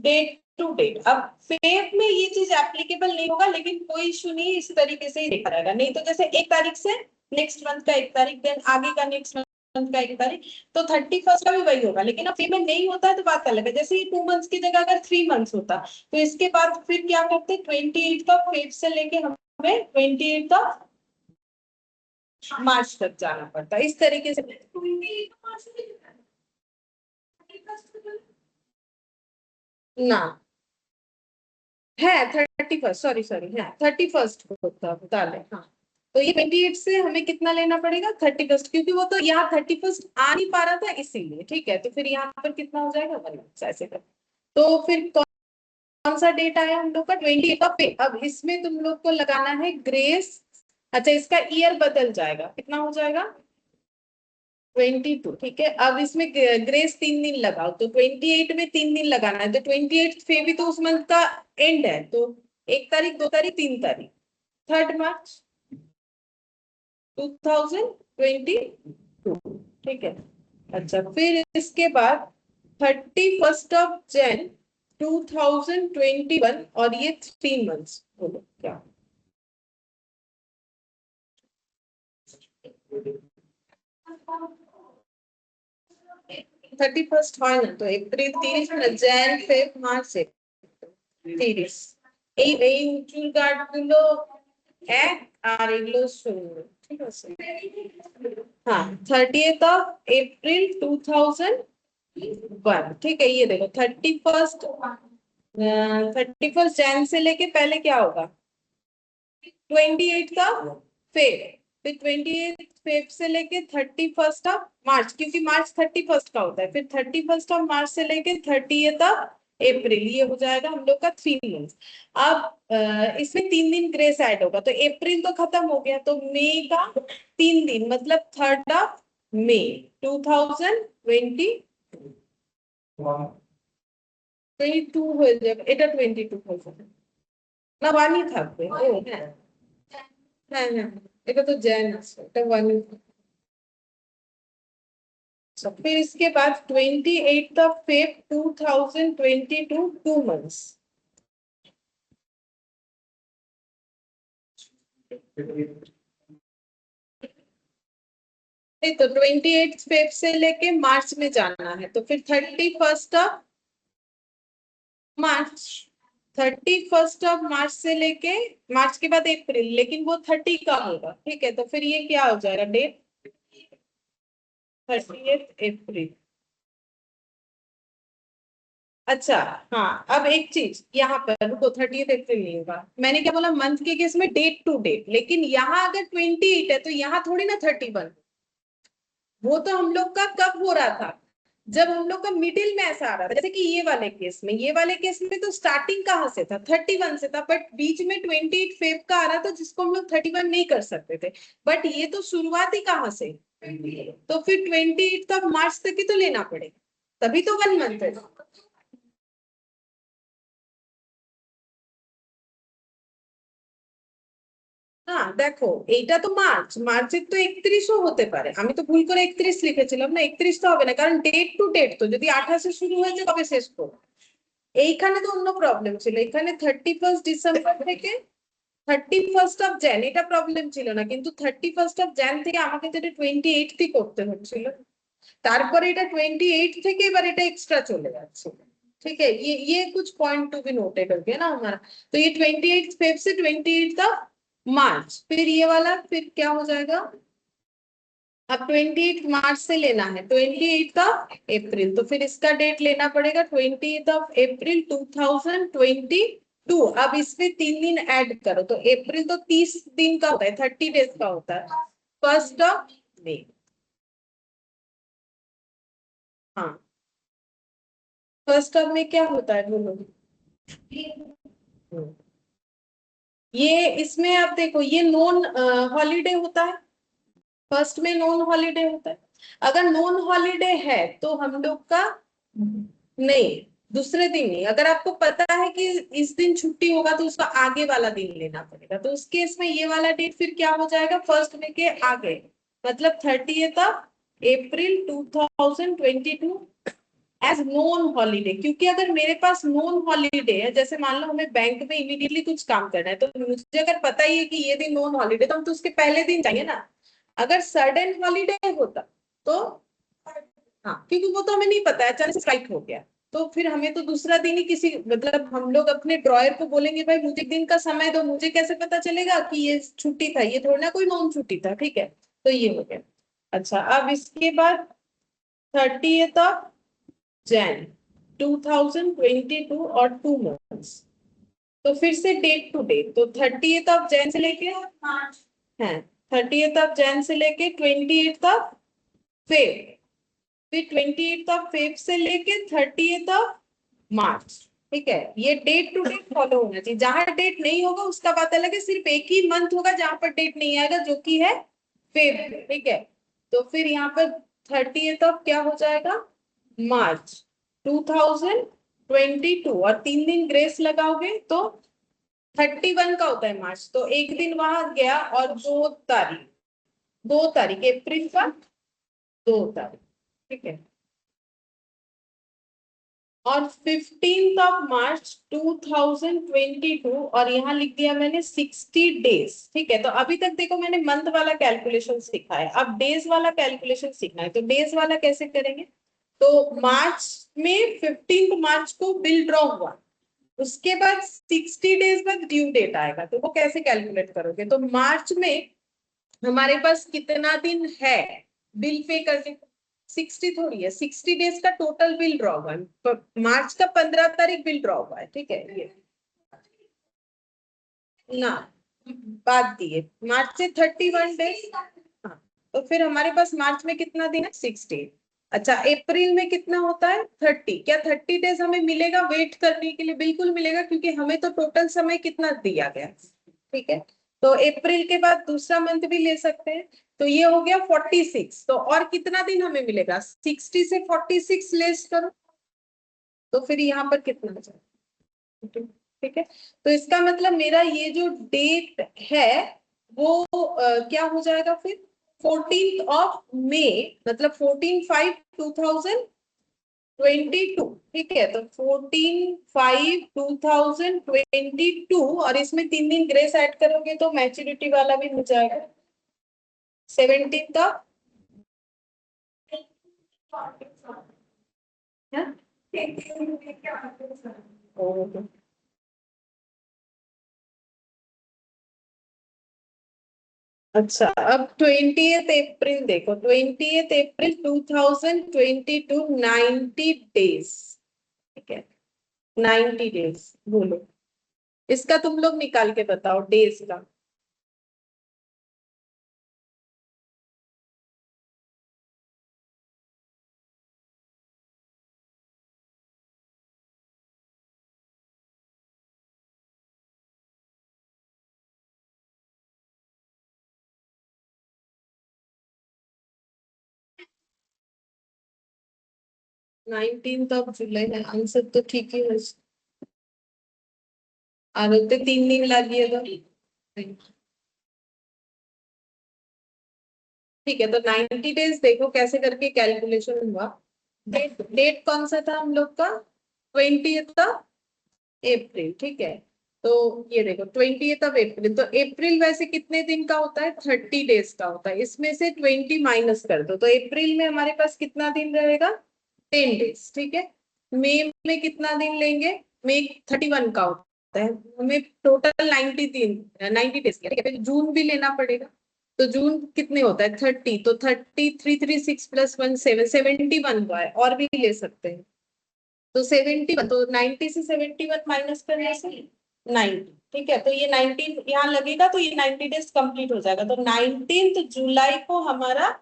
डेट टू डेट। अब फेब में ये चीज एप्लीकेबल नहीं होगा, लेकिन कोई इशू नहीं, इस तरीके से ही देखा जाएगा, नहीं तो जैसे 1 तारीख से नेक्स्ट मंथ का 1 तारीख, देन आगे का नेक्स्ट मंथ मंथ का 1 तारीख, तो 31 का भी वही होगा। लेकिन अब पेमेंट नहीं होता है तो बात अलग है। जैसे ये 2 मंथ्स की जगह अगर 3 मंथ्स होता तो इसके बाद फिर क्या करते, 28 ऑफ फेब से लेके हमें 28 ऑफ मार्च तक जाना पड़ता है। इस तरीके से ना है 31, सॉरी है 31 होता बता ले। हाँ, तो ये 28 से हमें कितना लेना पड़ेगा 31, क्योंकि वो तो यहाँ 31 आ नहीं पा रहा था इसीलिए। ठीक है, तो फिर यहाँ पर कितना हो जाएगा 1 मंथ ऐसे कर। तो फिर कौन सा डेट आया हम लोग का 28 का पे। अब इसमें तुम लोग को लगाना है ग्रेस। अच्छा, इसका ईयर बदल जाएगा, कितना हो जाएगा 22। ठीक है, अब इसमें ग्रेस 3 दिन लगाओ, तो 28 में 3 दिन लगाना है। तो 28 फेब तो उस मंथ का एंड है, तो 1 तारीख 2 तारीख 3 तारीख 3 मार्च 2022। ठीक है, अच्छा फिर इसके बाद 31 ऑफ जैन 2021 और ये 3 मंथ्स बोलो क्या। थर्टी फर्स्ट হয় না তো এপ্রিল 30 না jan feb march 30 এই উঁচুর গার্ড গুলো 1 আর এগুলো 0। ঠিক আছে, हाँ 30th ऑफ अप्रैल 2001। ठीक है, ये देखो 31 जैन से लेके पहले क्या होगा 28 का फेब, फिर 28 फेब से लेके 31 ऑफ मार्च, क्योंकि मार्च 31 का होता है, फिर 31 ऑफ मार्च से लेके 30th ऑफ अप्रैल, ये हो जाएगा हम लोग का 3 मंथ। अब इसमें 3 दिन ग्रेस ऐड होगा, तो अप्रैल तो खत्म हो गया, तो मई का 3 दिन मतलब 3rd ऑफ मई 2022 হয়ে যাবে, এটা 22 হয়ে যাবে না, 1ই থাকবে। ও হ্যাঁ হ্যাঁ হ্যাঁ, এটা তো জ্যান আছে, এটা 1ই। फिर इसके बाद 28 ऑफ फेब 2022 2 मंथ्स। तो 28 फेब से लेके मार्च में जाना है, तो फिर 31 ऑफ मार्च 31 ऑफ मार्च से लेके मार्च के बाद अप्रैल, लेकिन वो 30 का होगा। ठीक है, तो फिर ये क्या हो जाएगा डेट 30th अप्रैल। अच्छा हाँ, अब एक चीज यहाँ पर रुको, 30th अप्रैल नहीं होगा, मैंने क्या बोला मंथ के केस में डेट टू डेट, लेकिन यहाँ अगर 28 है तो यहाँ थोड़ी ना 31। वो तो हम लोग का कब हो रहा था, जब हम लोग का मिडिल में ऐसा आ रहा था। जैसे कि ये वाले केस में तो स्टार्टिंग कहाँ से था 31 से था, बट बीच में 28 फेब का आ रहा था जिसको हम लोग 31 नहीं कर सकते थे। बट ये तो शुरुआत ही कहाँ से, तो फिर 28 ऑफ मार्च तक ही तो लेना पड़ेगा, तभी तो 1 मंथ है। না দেখো, এইটা তো মার্চের তো 31ও হতে পারে, আমি তো ভুল করে 31 লিখেছিলাম না, 31 তো হবে না, কারণ ডেট টু ডেট তো যদি 28 শুরু হয়েছে কবে শেষ করবো। এইখানে তো অন্য প্রবলেম ছিল, এখানে 31 ডিসেম্বর থেকে 31 অফ জ্যান এটা প্রবলেম ছিল না, কিন্তু 31 অফ জ্যান থেকে আমাকে যেটা 28 করতে হচ্ছিল, তারপরে এটা 28 থেকে এবার এটা এক্সট্রা চলে যাচ্ছে। ठीक है, ये कुछ पॉइंट टू बी नोटेड हो गया ना हमारा। तो ये 28 फेब से 28 मार्च, फिर ये वाला फिर क्या हो जाएगा, अब 28 मार्च से लेना है 28 अप्रैल, तो फिर इसका डेट लेना पड़ेगा 20 अप्रैल 2022। अब इसमें 3 दिन ऐड करो, तो अप्रैल तो 30 दिन का होता है, 30 डेज का होता है। 1 मई, हाँ 1 में क्या होता है बोलो। ये इसमें आप देखो, ये नॉन हॉलीडे होता है, 1 में नॉन हॉलीडे होता है। अगर नॉन हॉलीडे है तो हम लोग का नहीं, दूसरे दिन नहीं, अगर आपको पता है कि इस दिन छुट्टी होगा तो उसका आगे वाला दिन लेना पड़ेगा, तो उस केस में ये वाला डेट फिर क्या हो जाएगा 1 में के आगे, मतलब 30th अप्रैल 2022 एज नॉन हॉलीडे। क्योंकि अगर मेरे पास नॉन हॉलीडे है, जैसे मान लो हमें बैंक में इमीडिएटली कुछ काम करना है, तो मुझे अगर पता ही है कि ये दिन नॉन हॉलीडे, तो हम तो उसके पहले दिन जाएंगे ना। अगर सडन हॉलीडे होता तो हाँ, क्योंकि वो तो हमें नहीं पता है, अचानक से स्ट्राइक हो गया, तो फिर हमें तो दूसरा दिन ही किसी मतलब हम लोग अपने ड्रॉयर को बोलेंगे भाई मुझे एक दिन का समय दो, मुझे कैसे पता चलेगा कि ये छुट्टी था, ये थोड़ा ना कोई नॉन छुट्टी था, ठीक है। तो ये हो गया। अच्छा, अब इसके बाद 30th ऑफ जैन 2022 और 2 मंथ्स, तो फिर से डेट टू डेट, तो 30th ऑफ जैन से लेके है 30th ऑफ जैन से लेके 28th ऑफ फेब, फिर 28th ऑफ फेब से लेके 30th ऑफ मार्च, ठीक है। ये डेट टू डेट फॉलो होना चाहिए, जहां डेट नहीं होगा उसका बात अलग है, सिर्फ एक ही मंथ होगा जहां पर डेट नहीं आएगा, जो कि है फेब, ठीक है। तो फिर यहाँ पर 30th ऑफ क्या हो जाएगा, मार्च 2022, और 3 दिन ग्रेस लगाओगे तो 31 का होता है मार्च, तो एक दिन वहां गया, और 2 तारीख अप्रैल का 2 तारीख, ठीक है। और 15th ऑफ मार्च 2022, और यहाँ लिख दिया मैंने 60 डेज, ठीक है। तो अभी तक देखो मैंने मंथ वाला कैलकुलेशन सीखा है, अब डेज वाला कैलकुलेशन सीखना है, तो डेज वाला कैसे करेंगे, तो मार्च में 15 मार्च को बिल ड्रॉ हुआ, उसके बाद 60 डेज बाद ड्यू डेट आएगा, तो वो कैसे कैलकुलेट करोगे, तो मार्च में हमारे पास कितना दिन है बिल पे करने को, 60 थोड़ी है, 60 डेज का टोटल बिल ड्रॉ हुआ है, मार्च का 15 तारीख बिल ड्रॉ हुआ है, ठीक है। ये ना बात दिए मार्च से 31 डेज, हाँ, तो फिर हमारे पास मार्च में कितना दिन है, 60। अच्छा, अप्रैल में कितना होता है, 30, क्या 30 डेज हमें मिलेगा वेट करने के लिए, बिल्कुल मिलेगा, क्योंकि हमें तो टोटल समय कितना दिया गया, ठीक है। तो अप्रैल के बाद दूसरा मंथ भी ले सकते हैं, तो ये हो गया 46, तो और कितना दिन हमें मिलेगा, 60 से 46 लेस करो, तो फिर यहाँ पर कितना हो जाएगा, ठीक है। तो इसका मतलब मेरा ये जो डेट है वो क्या हो जाएगा फिर, 14th ऑफ मई, मतलब 14/5/2022, ठीक है। तो 14/5/2022, और इसमें 3 दिन ग्रेस ऐड करोगे तो मैच्योरिटी वाला भी हो जाएगा 17th ऑफ अच्छा, अब 20th अप्रैल देखो, 20th अप्रैल 2022, 90 डेज, ठीक है, 90 डेज बोलो, इसका तुम लोग निकाल के बताओ डेज का, नाइनटीन ऑफ जुलाई है आंसर, तो ठीक ही है, और होते 3 दिन लगिएगा, ठीक है। तो 90 डेज देखो कैसे करके कैलकुलेशन हुआ, डेट कौन सा था हम लोग का, 20th अप्रैल, ठीक है। तो ये देखो 20th ऑफ अप्रैल, तो अप्रैल वैसे कितने दिन का होता है, 30 डेज का होता है, इसमें से 20 माइनस कर दो, तो अप्रैल में हमारे पास कितना दिन रहेगा, 10 डेज, ठीक है। मई में कितना दिन लेंगे, मई 31 का होता है, हमें टोटल 90 दिन 90 डेज का, ठीक है। फिर जून भी लेना पड़ेगा, तो जून कितने होता है 30, तो 3336 + 1 71 हुआ है, और भी ले सकते हैं, तो 71, तो 90 से 71 माइनस करने से 90, ठीक है। तो ये 19 यहाँ लगेगा, तो ये 90 डेज कंप्लीट हो जाएगा, तो 19 जुलाई को हमारा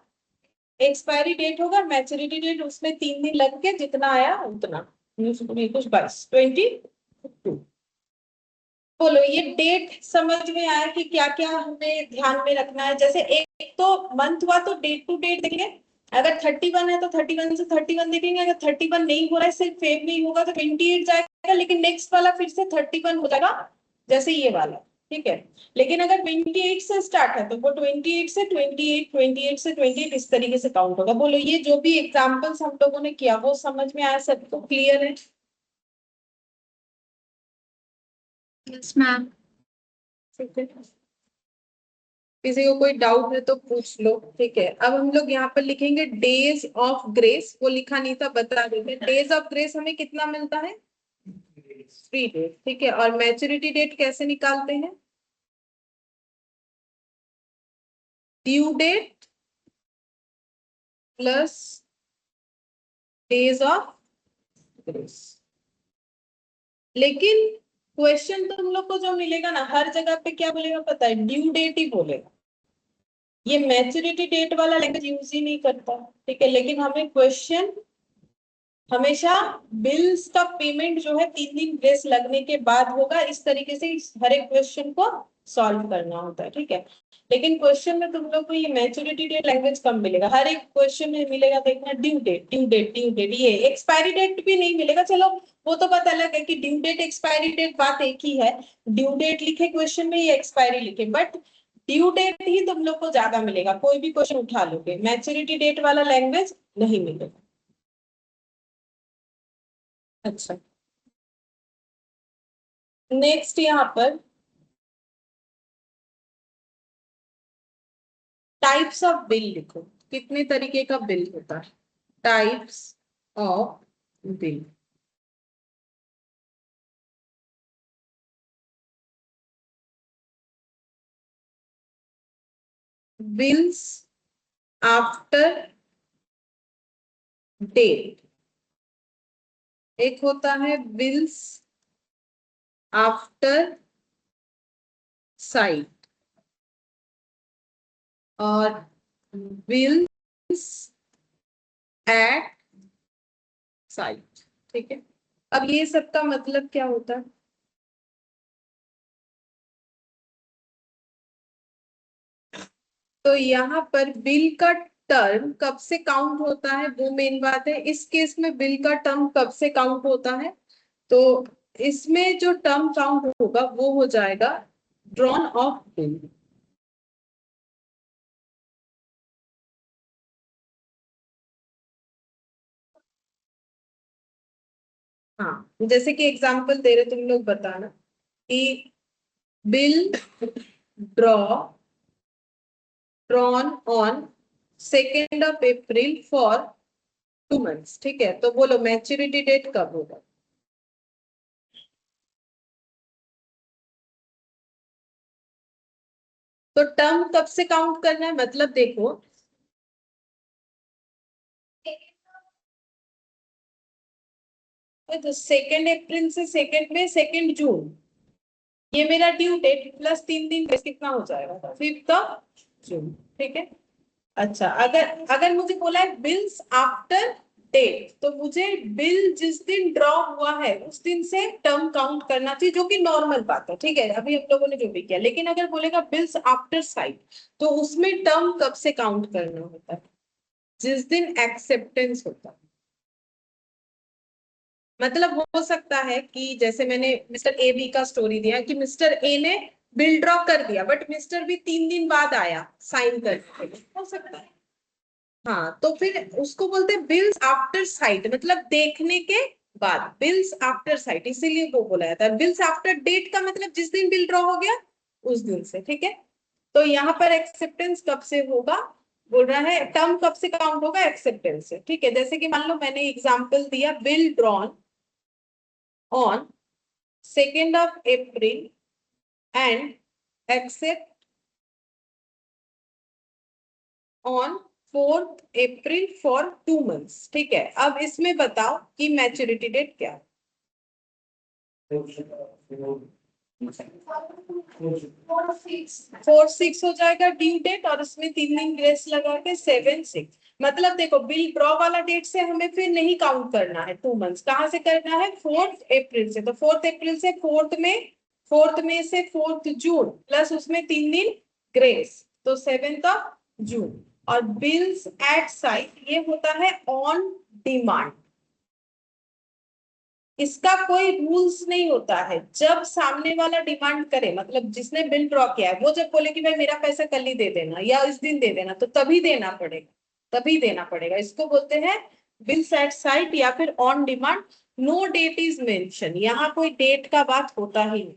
एक्सपायरी डेट होगा, मैच्योरिटी डेट उसमें 3 दिन लग के जितना आया उतना, कुछ 22 बोलो, ये डेट समझ में आया कि क्या क्या हमें ध्यान में रखना है, जैसे एक तो मंथ हुआ तो डेट टू डेट देखेंगे, अगर 31 है तो 31 से 31 देखेंगे, अगर 31 नहीं हो रहा है सिर्फ फेब में ही होगा तो 28 जाएगा, लेकिन नेक्स्ट वाला फिर से 31 हो जाएगा, जैसे ये वाला, ठीक है। लेकिन अगर 28 से स्टार्ट है तो वो 28 से 28, 28 से 28 इस तरीके से काउंट होगा। बोलो, ये जो भी एग्जाम्पल्स हम लोगों ने किया वो समझ में आया, सबको क्लियर है, Yes, ma'am. ठीक है। किसी को कोई डाउट है तो पूछ लो, ठीक है। अब हम लोग यहाँ पर लिखेंगे डेज ऑफ ग्रेस, वो लिखा नहीं था बता देते। डेज ऑफ ग्रेस हमें कितना मिलता है? 3 डेज, ठीक है। और मैच्योरिटी डेट कैसे निकालते हैं? Due date plus days of grace. लेकिन क्वेश्चन तुम लोग को जो मिलेगा ना, हर जगह पे क्या बोलेगा पता है? ड्यू डेट ही बोलेगा। ये मैच्योरिटी डेट वाला लैंग्वेज यूज ही नहीं करता, ठीक है। लेकिन हमें क्वेश्चन हमेशा बिल्स का पेमेंट जो है 3 दिन ग्रेस लगने के बाद होगा, इस तरीके से हर एक क्वेश्चन को सॉल्व करना होता है, ठीक है। लेकिन क्वेश्चन में तुम लोग को ये मैच्योरिटी डेट लैंग्वेज कम मिलेगा। हर एक क्वेश्चन में मिलेगा, देखना due date due date due date, ये एक्सपायरी डेट भी नहीं मिलेगा। चलो वो तो बात अलग है कि ड्यू डेट एक्सपायरी डेट बात एक ही है। ड्यू डेट लिखे क्वेश्चन में, ये एक्सपायरी लिखे, बट ड्यू डेट ही तुम लोग को ज्यादा मिलेगा। कोई भी क्वेश्चन उठा लोगे, मैच्योरिटी डेट वाला लैंग्वेज नहीं मिलेगा। अच्छा, नेक्स्ट यहाँ पर टाइप्स ऑफ बिल लिखो। कितने तरीके का बिल होता है? Types of bill. Bills after date, एक होता है बिल्स आफ्टर साइट, और बिल्स एट साइट, ठीक है। अब ये सब का मतलब क्या होता है? तो यहाँ पर बिल का टर्म कब से काउंट होता है, वो मेन बात है। इस केस में बिल का टर्म कब से काउंट होता है? तो इसमें जो टर्म काउंट होगा वो हो जाएगा ड्रॉन ऑफ बिल। हाँ, जैसे कि एग्जांपल दे रहे, तुम लोग बताना कि bill draw drawn on 2 April for 2 months, ठीक है। तो बोलो मैच्योरिटी डेट कब होगा? तो टर्म कब से काउंट करना है, मतलब देखो, तो 2 अप्रैल से 2 मई, 2 जून, ये मेरा ड्यू डेट प्लस 3 दिन कितना हो जाएगा? 5 जून, ठीक है। अच्छा, अगर अगर मुझे बोला है बिल्स आफ्टर डेट, तो मुझे बिल जिस दिन ड्रॉ हुआ है उस दिन से टर्म काउंट करना चाहिए, जो कि नॉर्मल बात है, ठीक है। अभी हम लोगों ने जो भी किया। लेकिन अगर बोलेगा बिल्स आफ्टर साइट, तो उसमें टर्म कब से काउंट करना होता है? जिस दिन एक्सेप्टेंस होता है। मतलब हो सकता है कि जैसे मैंने मिस्टर ए बी का स्टोरी दिया कि मिस्टर ए ने बिल ड्रॉ कर दिया, बट मिस्टर बी 3 दिन बाद आया साइन करने के लिए, हो सकता है। हाँ, तो फिर उसको बोलते हैं बिल्स आफ्टर साइट, मतलब देखने के बाद। बिल्स आफ्टर साइट इसीलिए वो बोला जाता है। बिल्स आफ्टर डेट का मतलब जिस दिन बिल ड्रॉ हो गया उस दिन से, ठीक है। तो यहाँ पर एक्सेप्टेंस कब से होगा? बोल रहा है टर्म कब से काउंट होगा? एक्सेप्टेंस से, ठीक है। जैसे कि मान लो मैंने एग्जांपल दिया, bill drawn on 2 April and accept on 4 April for 2 months, ठीक है। अब इसमें बताओ कि मैच्योरिटी डेट क्या है? 4/6 हो जाएगा ड्यू डेट, और इसमें 3 दिन ग्रेस लगा के 7/6। मतलब देखो, बिल ड्रॉ वाला डेट से हमें फिर नहीं काउंट करना है 2 मंथ्स। कहाँ से करना है? 4 अप्रैल से। तो 4 अप्रैल से 4 मई, 4 मई से 4 जून, प्लस उसमें 3 दिन ग्रेस, तो 7 जून। और बिल्स एट साइट ये होता है ऑन डिमांड। इसका कोई रूल्स नहीं होता है। जब सामने वाला डिमांड करे, मतलब जिसने बिल ड्रॉ किया है वो जब बोले कि भाई मेरा पैसा कल ही दे देना या इस दिन दे देना, तो तभी देना पड़ेगा, तभी देना पड़ेगा। इसको बोलते हैं बिल्स एट साइट या फिर on demand. No date is mention, यहाँ कोई डेट का बात होता ही नहीं।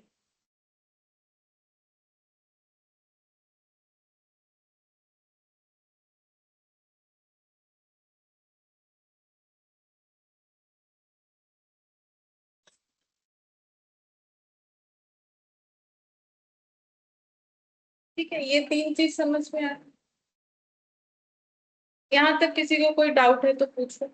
ठीक है, ये 3 चीज समझ में आया। यहाँ तक किसी को कोई डाउट है तो पूछो।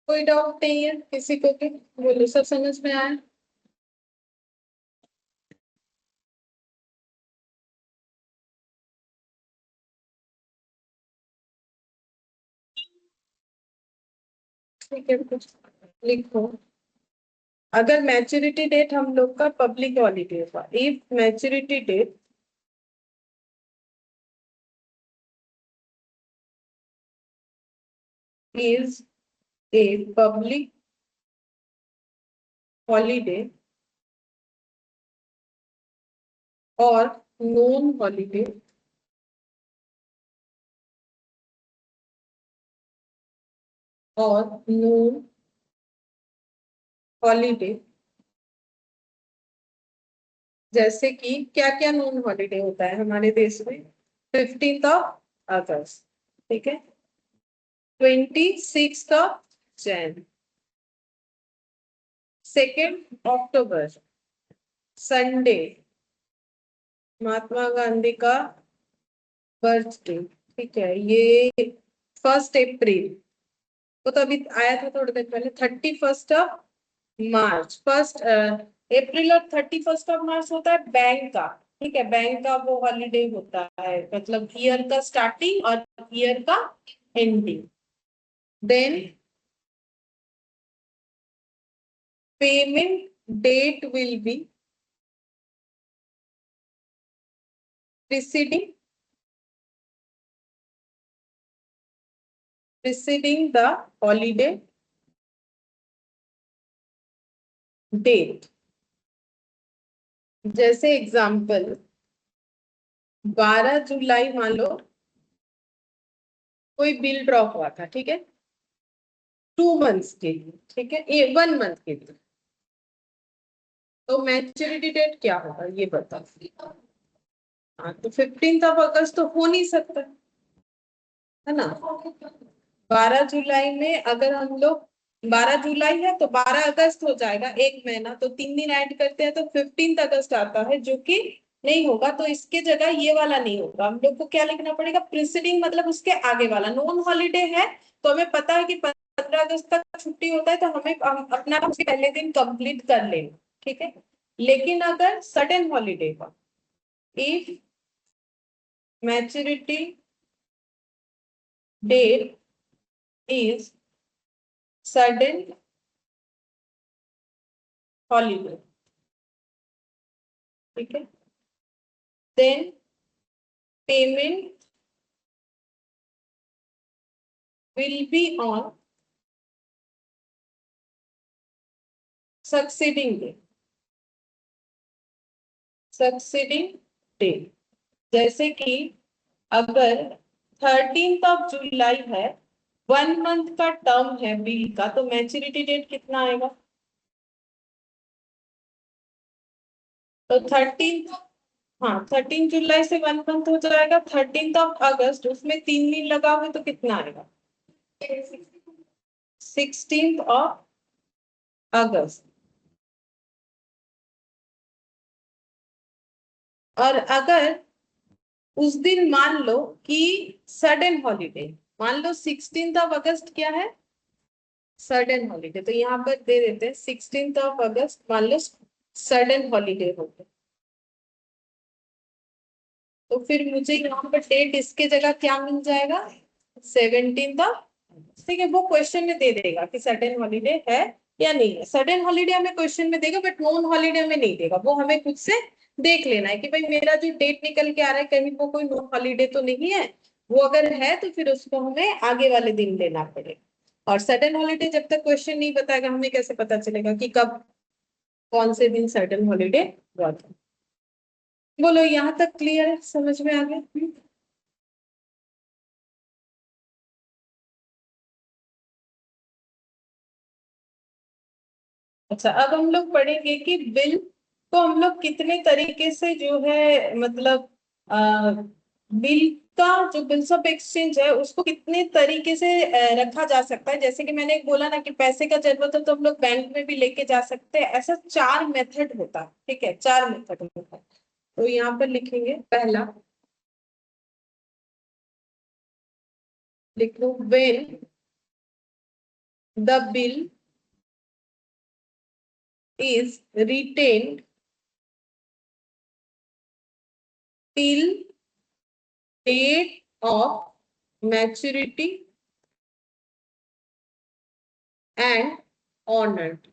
कोई डाउट नहीं है किसी को भी? बोलो, सब समझ में आया? ठीक है, कुछ लिखो। अगर मैच्योरिटी डेट हम लोग का पब्लिक हॉलीडे होगा, if maturity date is a public holiday or known holiday or known holiday, जैसे कि क्या क्या नोन हॉलीडे होता है हमारे देश में? 15 अगस्त, ठीक है, 26 जैन, 2 अक्टूबर संडे, महात्मा गांधी का बर्थडे, ठीक है, ये 1 अप्रैल, वो तो अभी आया था थोड़ी देर पहले, 31 मार्च, 1 अप्रैल और 31 मार्च होता है बैंक का, ठीक है, बैंक का वो हॉलीडे होता है, मतलब ईयर का स्टार्टिंग और ईयर का ending. Then payment date will be preceding the holiday date। जैसे एग्जाम्पल 12 जुलाई मान लो कोई बिल ड्रॉ हुआ था, ठीक है, 2 मंथ्स के लिए, ठीक है, 1 मंथ के लिए, तो मैच्योरिटी डेट क्या होगा ये बता। हाँ, तो 15 अगस्त तो हो नहीं सकता, है ना। 12 जुलाई में अगर हम लोग, 12 जुलाई है तो 12 अगस्त हो जाएगा, 1 महीना, तो 3 दिन ऐड करते हैं तो 15 अगस्त आता है, जो कि नहीं होगा। तो इसके जगह ये वाला नहीं होगा, हम लोग को क्या लिखना पड़ेगा? प्रिसीडिंग, मतलब उसके आगे वाला। नॉन हॉलीडे है तो हमें पता है कि 15 अगस्त तक छुट्टी होता है, तो हमें अपना उसके पहले दिन कंप्लीट कर लेना, ठीक है। लेकिन अगर सडन हॉलीडे का, if maturity date is sudden holiday, ठीक है, then payment will be on succeeding day, succeeding day. जैसे कि अगर 13 जुलाई है, 1 मंथ का टर्म है बिल का, तो मैच्योरिटी डेट कितना आएगा? तो 13, हाँ, 13 जुलाई से 1 मंथ हो जाएगा, 13 अगस्त, उसमें 3 दिन लगा हुए तो कितना आएगा? 16 अगस्त। और अगर उस दिन मान लो कि सडन हॉलीडे, मान लो 16 अगस्त क्या है? सडन हॉलीडे, तो यहाँ पर दे देते हैं 16 अगस्त मान लो सडन हॉलीडे हो गया, तो फिर मुझे यहाँ पर डेट इसके जगह क्या मिल जाएगा, 17th, ठीक है। वो क्वेश्चन में दे देगा कि सडन हॉलीडे है या नहीं है। सडन हॉलीडे हमें क्वेश्चन में देगा, बट नॉन हॉलीडे हमें नहीं देगा। वो हमें खुद से देख लेना है कि भाई मेरा जो डेट निकल के आ रहा है कहीं वो कोई नॉन हॉलीडे तो नहीं है। वो अगर है तो फिर उसको हमें आगे वाले दिन लेना पड़ेगा। और सडन हॉलीडे जब तक क्वेश्चन नहीं बताएगा हमें कैसे पता चलेगा कि कब कौन से दिन सडन हॉलीडे हुआ था। बोलो यहाँ तक क्लियर है, समझ में आ गया? अच्छा, अब हम लोग पढ़ेंगे कि बिल को हम लोग कितने तरीके से जो है मतलब बिल का जो बिल्स ऑफ एक्सचेंज है उसको कितने तरीके से रखा जा सकता है। जैसे कि मैंने एक बोला ना कि पैसे का जरूरत है तो हम लोग बैंक में भी लेके जा सकते हैं। ऐसा 4 मेथड होता है, ठीक है, 4 मेथड होता है। तो यहाँ पर लिखेंगे, पहला लिख लो, when the bill is retained till date of maturity and honored।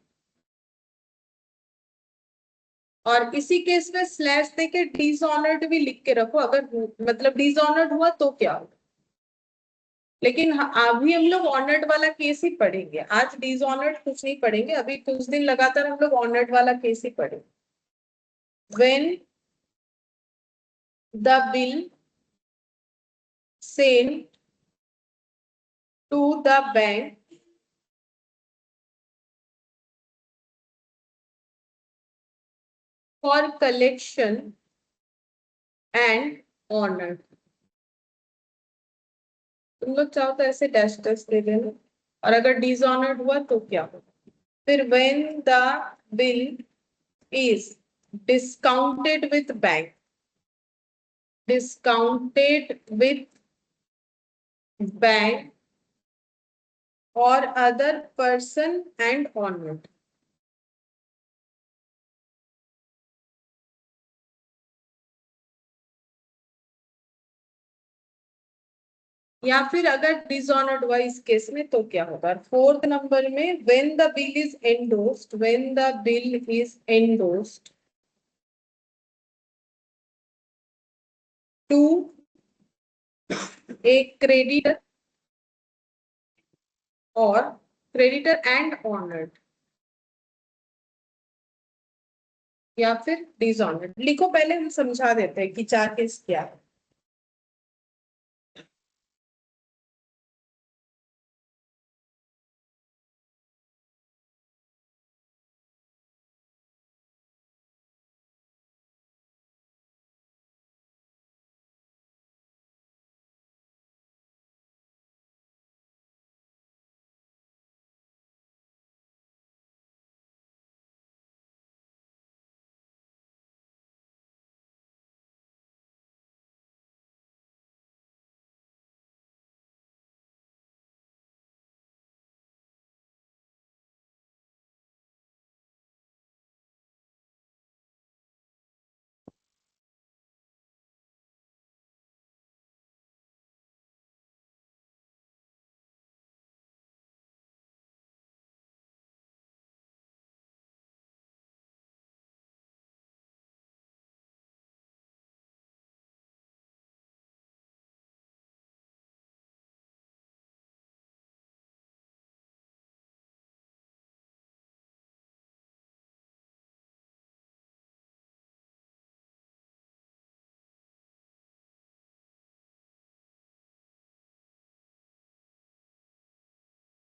और इसी केस में स्लैश देके डिसऑनर्ड भी लिख के रखो, अगर मतलब डिसऑनर्ड हुआ तो क्या होगा। लेकिन अभी हम लोग ऑनर्ड वाला केस ही पढ़ेंगे, आज डिसऑनर्ड कुछ नहीं पढ़ेंगे। अभी कुछ दिन लगातार हम लोग ऑनर्ड वाला केस ही पढ़ेंगे। When the bill send to the bank for collection and honor। तुम लोग चाहो तो ऐसे डैश डैश दे देना। और अगर डिसऑनर्ड हुआ तो क्या होगा। फिर when the bill is discounted with bank, discounted with bank or other person and honored। या फिर अगर डिसऑनर्ड हुआ इस केस में तो क्या होगा। फोर्थ नंबर में when the bill is endorsed, when the bill is endorsed to a creditor और क्रेडिटर एंड ऑनर्ड, या फिर डिसऑनर्ड। लिखो, पहले हम समझा देते हैं कि 4 केस क्या है।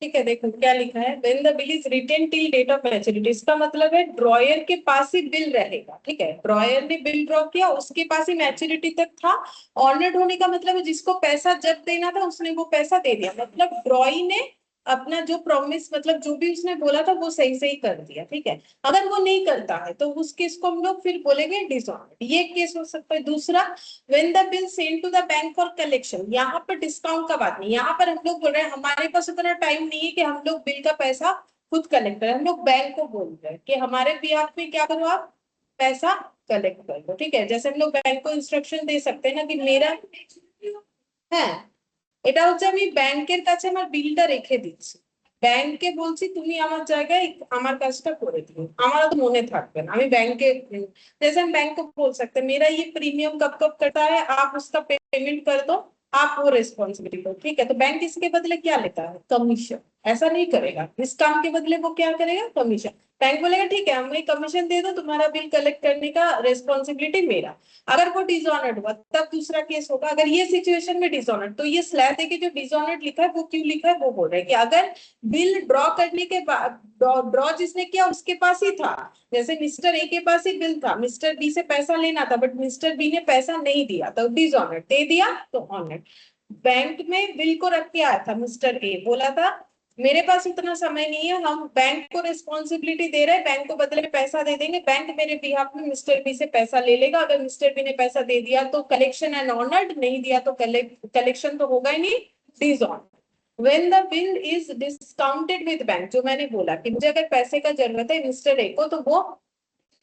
ठीक है, देखो क्या लिखा है। When the bill is retained till date of maturity, इसका मतलब है ड्रॉयर के पास ही बिल रहेगा। ठीक है, ड्रॉयर ने बिल ड्रॉ किया, उसके पास ही मैच्योरिटी तक था। ऑनर्ड होने का मतलब है जिसको पैसा जब देना था उसने वो पैसा दे दिया, मतलब ड्रॉई ने अपना जो प्रॉमिस, मतलब जो भी उसने बोला था वो सही सही कर दिया। ठीक है, अगर वो नहीं करता है तो उस केस को हम लोग फिर बोलेंगे डिसऑनर्ड। ये केस हो सकता है। दूसरा, when the bill send to the bank for collection, यहाँ पर डिस्काउंट का बात नहीं। यहाँ पर हम लोग बोल रहे हैं हमारे पास उतना टाइम नहीं है कि हम लोग बिल का पैसा खुद कलेक्ट करें। हम लोग बैंक को बोल रहे हैं कि हमारे बिहाफ में क्या करो, आप पैसा कलेक्ट कर लो, ठीक है। जैसे हम लोग बैंक को इंस्ट्रक्शन दे सकते हैं ना कि मेरा হ্যাঁ এটা হচ্ছে আমি ব্যাংকের কাছে আমার বিলটা রেখে দিচ্ছি, ব্যাংকে বলছি তুমি আমার জায়গায় আমার কাজটা করে দিও, আমারও তো মনে থাকবে না, আমি ব্যাংকে जैसे हम बैंक को बोल सकते हैं मेरा ये प्रीमियम कब कब कटा है आप उसका पेमेंट कर दो, आप वो रिस्पॉन्सिबिलिटी लो, ठीक है। तो बैंक इसके बदले क्या लेता है? कमीशन। ऐसा नहीं करेगा, इस काम के बदले वो क्या करेगा? कमीशन। बैंक बोलेगा ठीक है हमें कमीशन दे दो, तुम्हारा बिल कलेक्ट करने का रिस्पॉन्सिबिलिटी मेरा। अगर वो डिसऑनर्ड हुआ तब दूसरा केस होगा। अगर ये सिचुएशन में डिसऑनर्ड, तो ये स्लैब देखिए जो डिसऑनर्ड लिखा है वो क्यों लिखा है, वो बोल रहा है कि अगर बिल ड्रॉ करने के बाद ड्रॉ जिसने किया उसके पास ही था, जैसे मिस्टर ए के पास ही बिल था, मिस्टर बी से पैसा लेना था बट मिस्टर बी ने पैसा नहीं दिया तो डिसऑनर्ड, दे दिया तो ऑनर्ड। बैंक में बिल को रख के आया था मिस्टर ए, बोला था मेरे पास इतना समय नहीं है, हम बैंक को रिस्पॉन्सिबिलिटी दे रहे हैं, बैंक को बदले में पैसा दे देंगे, बैंक मेरे बिहाफ में मिस्टर बी से पैसा ले लेगा, अगर मिस्टर बी ने पैसा दे दिया तो कलेक्शन एंड ऑनर्ड, नहीं दिया तो कलेक्शन तो होगा ही नहीं, dishonoured. When the bill is discounted with bank, जो मैंने बोला कि मुझे अगर पैसे का जरूरत है मिस्टर ए को, तो वो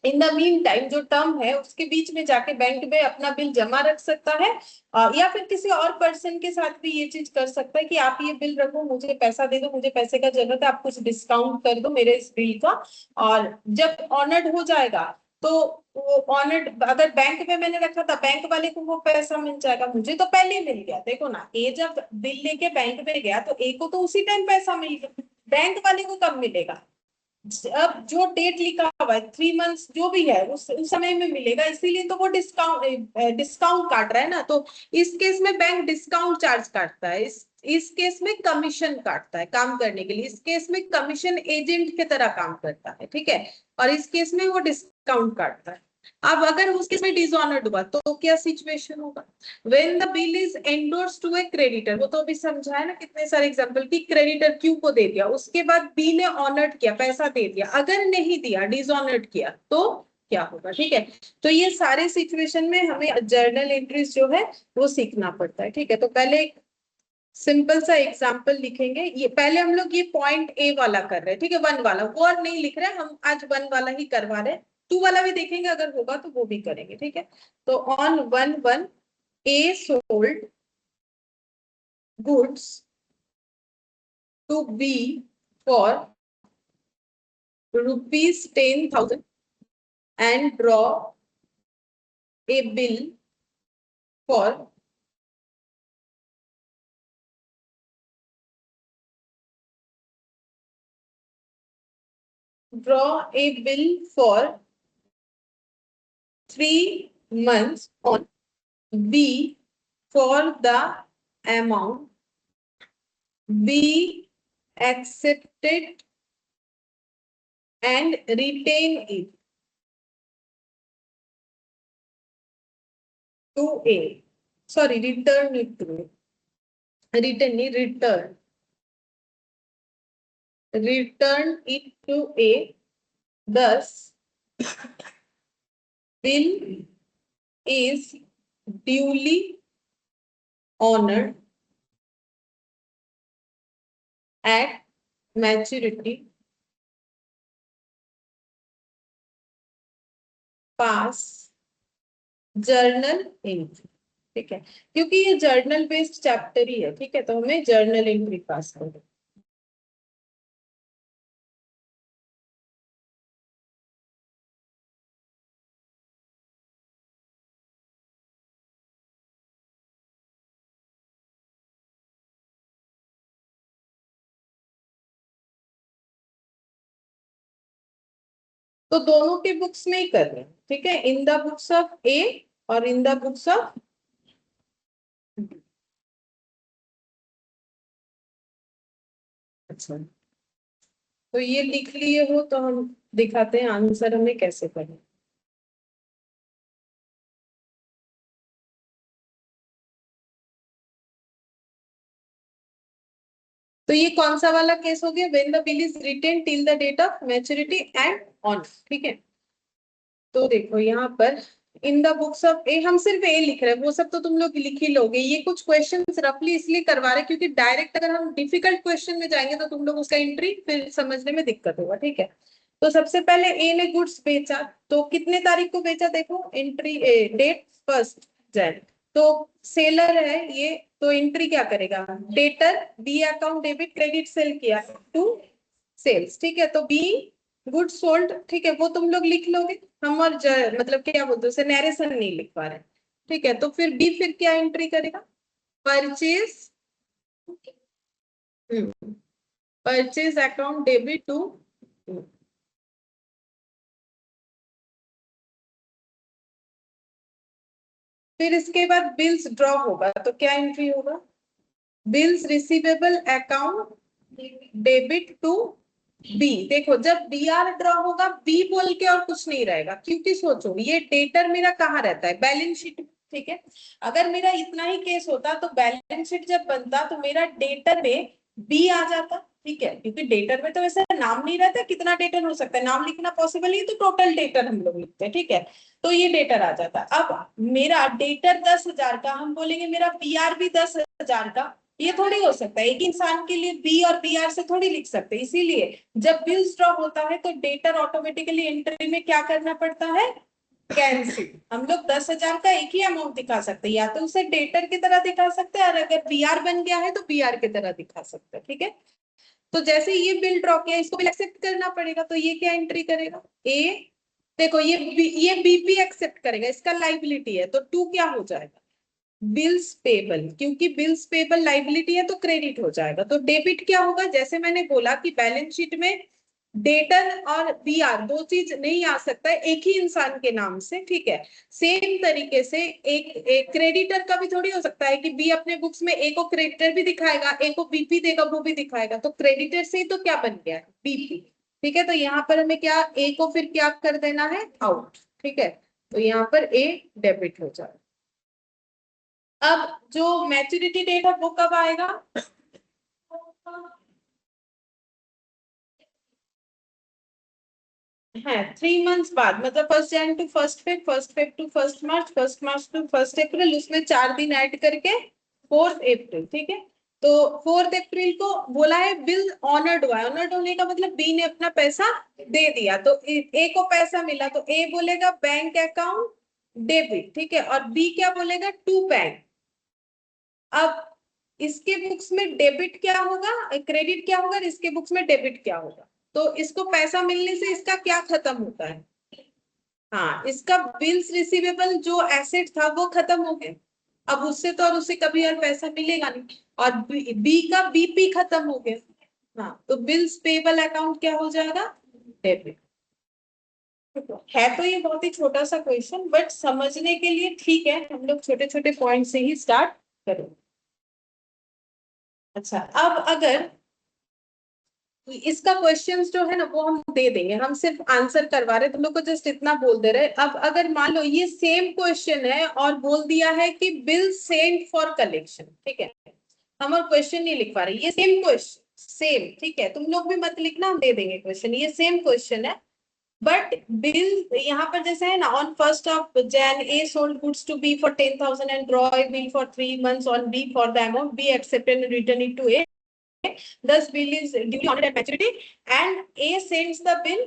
इन द मीन टाइम जो टर्म है उसके बीच में जाके बैंक में अपना बिल जमा रख सकता है, या फिर किसी और पर्सन के साथ भी ये चीज कर सकता है कि आप ये बिल रखो, मुझे पैसा दे दो, मुझे पैसे का जरूरत है, आप कुछ डिस्काउंट कर दो मेरे इस बिल का। और जब ऑनर्ड हो जाएगा तो वो ऑनर्ड, अगर बैंक में मैंने रखा था बैंक वाले को वो पैसा मिल जाएगा, मुझे तो पहले ही मिल गया। देखो ना, ए जब बिल लेके बैंक में गया तो ए को तो उसी टाइम पैसा मिल गया, बैंक वाले को कब मिलेगा? अब जो डेट लिखा हुआ है 3 मंथ्स जो भी है उस समय में मिलेगा, इसीलिए तो वो डिस्काउंट काट रहा है ना। तो इस केस में बैंक डिस्काउंट चार्ज काटता है, इस केस में कमीशन काटता है काम करने के लिए, इस केस में कमीशन एजेंट की तरह काम करता है, ठीक है। और इस केस में वो डिस्काउंट काटता है। अब अगर उस केस में डिसऑनर्ड हुआ तो क्या सिचुएशन होगा? When the bill is endorse to a creditor, वो तो अभी समझा है ना कितने सारे एग्जांपल की क्रेडिटर क्यू को दे दिया, उसके बाद बी ने ऑनर्ड किया, पैसा दे दिया, अगर नहीं दिया डिसऑनर्ड किया तो क्या होगा, ठीक है। तो ये सारे सिचुएशन में हमें जर्नल एंट्रीज जो है वो सीखना पड़ता है, ठीक है। तो पहले एक सिंपल सा एग्जाम्पल लिखेंगे, ये पहले हम लोग ये पॉइंट ए वाला कर रहे हैं, ठीक है, 1 वाला वो और नहीं लिख रहे हैं हम, आज 1 वाला ही करवा रहे हैं, 2 वाला भी देखेंगे अगर होगा तो वो भी करेंगे, ठीक है। तो on 1/1 A sold goods to B for rupees 10,000 and draw a bill for draw a bill for 3 months on B for the amount B accepted and retain it to A. Sorry, return it to A. Return it to A. Thus, bill is duly honored at maturity. Pass journal entry, ठीक है, क्योंकि ये journal based chapter ही है, ठीक है, तो हमें journal entry पास करना। तो दोनों के बुक्स में ही कर रहे हैं, ठीक है, इन द बुक्स ऑफ ए और इन द बुक्स ऑफ, अच्छा, तो ये लिख लिए हो तो हम दिखाते हैं आंसर हमें कैसे करना। तो ये कौन सा वाला केस हो गया? When the bill is retained till the date of maturity and on, ठीक है। तो देखो यहाँ पर in the books of A, हम सिर्फ ए लिख रहे हैं, वो सब तो तुम लोग लिख ही लोगे। ये कुछ क्वेश्चंस रफली इसलिए करवा रहे हैं क्योंकि डायरेक्ट अगर हम डिफिकल्ट क्वेश्चन में जाएंगे तो तुम लोग उसका एंट्री फिर समझने में दिक्कत होगा, ठीक है। तो सबसे पहले ए ने गुड्स बेचा, तो कितने तारीख को बेचा देखो, एंट्री डेट 1 Jan। तो सेलर है ये, तो एंट्री क्या करेगा, debtor, B account debit credit sale किया टू सेल्स, ठीक है। तो बी गुड सोल्ड, ठीक है, वो तुम लोग लिख लोगे, हम और मतलब क्या बोलते हैं उसे, नरेशन नहीं लिख पा रहे, ठीक है। तो फिर बी फिर क्या एंट्री करेगा, purchase, purchase account debit to, फिर इसके बाद बिल्स ड्रॉ होगा, तो क्या एंट्री होगा, bills receivable account debit to B. देखो जब बी आर ड्रॉ होगा, बी बोल के और कुछ नहीं रहेगा, क्योंकि सोचो ये डेटर मेरा कहाँ रहता है, बैलेंस शीट, ठीक है। अगर मेरा इतना ही केस होता तो बैलेंस शीट जब बनता तो मेरा डेटर में बी आ जाता, ठीक है, क्योंकि डेटर में तो वैसे नाम नहीं रहता, कितना डेटर हो सकता है, नाम लिखना पॉसिबल नहीं, तो टोटल डेटर हम लोग लिखते हैं, ठीक है। तो ये डेटर आ जाता। अब मेरा डेटर 10,000 का, हम बोलेंगे मेरा बी आर भी 10,000 का, ये थोड़ी हो सकता है, एक इंसान के लिए बी और बी आर से थोड़ी लिख सकते हैं। इसीलिए जब बिल्स ड्रॉ होता है तो डेटर ऑटोमेटिकली एंट्री में क्या करना पड़ता है, कैंसिल। हम लोग 10,000 का एक ही अमाउंट दिखा सकते हैं, या तो उसे डेटर की तरह दिखा सकते हैं, और अगर बी आर बन गया है तो बी आर की तरह दिखा सकते हैं, ठीक है। तो जैसे ये बिल ड्रॉ किया, इसको बिल एक्सेप्ट करना पड़ेगा, तो ये क्या एंट्री करेगा, ए, देखो ये बीपी एक्सेप्ट करेगा, इसका लाइबिलिटी है, तो टू क्या हो जाएगा, बिल्स पेबल, क्योंकि बिल्स पेबल लाइबिलिटी है तो क्रेडिट हो जाएगा। तो डेबिट क्या होगा, जैसे मैंने बोला कि बैलेंस शीट में डेटर और बीआर दो चीज नहीं आ सकता है एक ही इंसान के नाम से, ठीक है। सेम तरीके से एक क्रेडिटर का भी थोड़ी हो सकता है कि बी अपने बुक्स में ए को क्रेडिटर भी दिखाएगा, ए को बीपी देगा, वो भी दिखाएगा, तो क्रेडिटर से ही तो क्या बन गया है, बीपी, ठीक है। तो यहाँ पर हमें क्या, ए को फिर क्या कर देना है, आउट, ठीक है। तो यहाँ पर ए डेबिट हो जाए। अब जो मैच्योरिटी डेट है वो कब आएगा, है 3 मंथ्स बाद, मतलब 1 Jan to 1 Feb, 1 Feb to 1 March, 1 March to 1 April, उसमें 4 दिन ऐड करके 4 April, ठीक है। तो 4 April को बोला है बिल ऑनर्ड हुआ है, ऑनर्ड होने का मतलब बी ने अपना पैसा दे दिया, तो ए को पैसा मिला, तो ए बोलेगा बैंक अकाउंट डेबिट, ठीक है, और बी क्या बोलेगा, टू बैंक। अब इसके बुक्स में डेबिट क्या होगा, क्रेडिट क्या होगा, इसके बुक्स में डेबिट क्या होगा, तो इसको पैसा मिलने से इसका क्या खत्म होता है, हाँ, इसका बिल्स रिसीवेबल जो एसेट था वो खत्म हो गया, अब उससे तो और उसे कभी और पैसा मिलेगा नहीं, और बी का बीपी खत्म हो गया, हाँ, तो बिल्स पेबल अकाउंट क्या हो जाएगा, डेबिट। है तो ये बहुत ही छोटा सा क्वेश्चन, बट समझने के लिए ठीक है, हम लोग छोटे छोटे पॉइंट से ही स्टार्ट करेंगे। अच्छा, अब अगर इसका क्वेश्चंस जो है ना वो हम दे देंगे, हम सिर्फ आंसर करवा रहे, तुम लोग को जस्ट इतना बोल दे रहे। अब अगर मान लो ये सेम क्वेश्चन है और बोल दिया है कि बिल सेंट फॉर कलेक्शन, ठीक है, हम और क्वेश्चन नहीं लिख पा रहे, ये सेम क्वेश्चन सेम, ठीक है, तुम लोग भी मत लिखना, हम दे देंगे क्वेश्चन, ये सेम क्वेश्चन है, बट बिल यहाँ पर जैसे है ना, on 1 Jan A sold goods to B for 10,000 and draw a bill for 3 months on B for the amount B accepted and return it to A, thus bill is duly honored at maturity and A sends the bill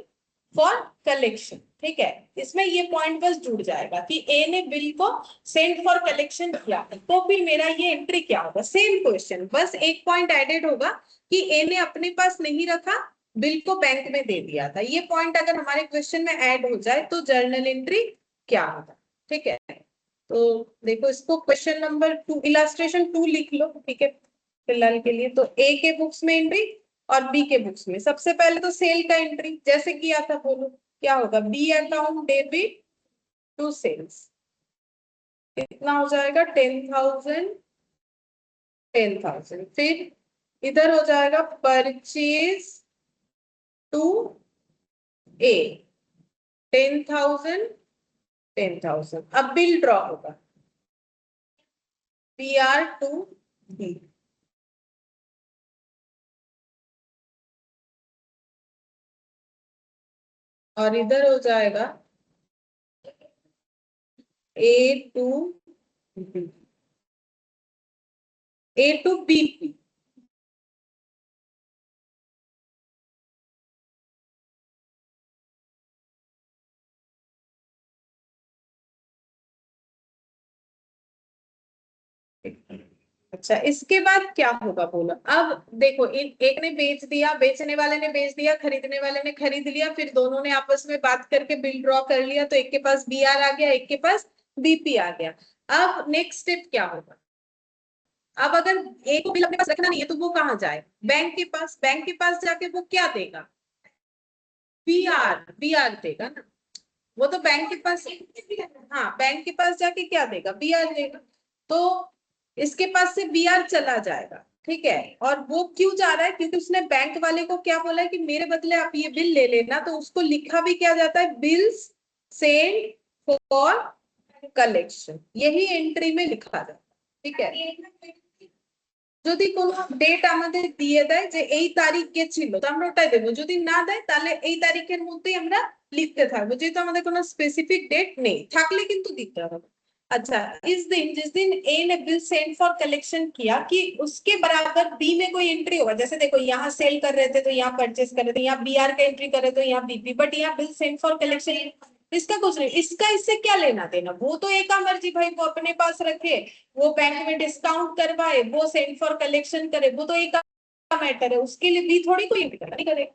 for collection, ठीक है। इसमें ये point बस जुड़ जाएगा कि ए ने bill को सेंड फॉर कलेक्शन किया, तो फिर मेरा ये एंट्री क्या होगा, सेम क्वेश्चन, बस एक पॉइंट एडेड होगा कि ए ने अपने पास नहीं रखा, बिल को बैंक में दे दिया था, ये पॉइंट अगर हमारे क्वेश्चन में ऐड हो जाए तो जर्नल एंट्री क्या होगा, ठीक है। तो देखो इसको क्वेश्चन नंबर 2 इलास्ट्रेशन 2 लिख लो, ठीक है, फिलहाल के लिए। तो ए के बुक्स में एंट्री और बी के बुक्स में, सबसे पहले तो सेल का एंट्री जैसे किया था, बोलो क्या होगा, B account debit to sales, कितना हो जाएगा, 10,000, 10,000, फिर इधर हो जाएगा परचेज टू ए, 10,000, 10,000, अब बिल ड्रॉ होगा, बी आर टू बी, और इधर हो जाएगा A to B, A to B P, अच्छा, इसके बाद क्या होगा बोलो। अब देखो, एक ने बेच दिया, बेचने वाले ने बेच दिया, खरीदने वाले ने खरीद लिया, फिर दोनों ने आपस में बात करके बिल ड्रॉ कर लिया, तो एक के पास बीआर आ गया, एक के पास बीपी आ गया। अब नेक्स्ट स्टेप क्या होगा। अब अगर एक को बिल अपने पास रखना नहीं है तो वो कहाँ जाए, बैंक के पास। बैंक के पास जाके वो क्या देगा, बीआर, बीआर देगा ना। वो तो बैंक के पास, हाँ बैंक के पास जाके क्या देगा, बीआर देगा। तो इसके पास से बीआर चला जाएगा, ठीक है। और वो क्यों जा रहा है, क्योंकि उसने बैंक वाले को क्या बोला है कि मेरे बदले आप ये बिल ले लेना। तो उसको लिखा भी क्या जाता है, बिल्स सेंड फॉर कलेक्शन, यही एंट्री में लिखा जाता है, ठीक है। যদি কোনো ডেট আমাদের দিয়ে দেয় যে এই তারিখে ছিল, তো আমরা ওটাই দেবো। যদি না দেয় তাহলে এই তারিখের মধ্যেই আমরা লিখতে থাকবো, যেহেতু আমাদের কোনো স্পেসিফিক ডেট নেই, থাকলে কিন্তু দিতে হবে। अच्छा, इस दिन जिस दिन ए ने बिल सेंड फॉर कलेक्शन किया कि उसके बराबर बी में कोई एंट्री होगा। जैसे देखो, यहाँ सेल कर रहे थे तो यहाँ परचेस कर रहे थे, यहाँ बीआर का एंट्री कर रहे थे तो यहाँ बीपी, बट यहाँ बिल सेंड फॉर कलेक्शन, इसका कुछ नहीं। इसका इससे क्या लेना देना, वो तो एक मर्जी भाई, वो अपने पास रखे, वो बैंक में डिस्काउंट करवाए, वो सेंड फॉर कलेक्शन करे, वो तो एक मैटर है, उसके लिए भी थोड़ी कोई नहीं करे।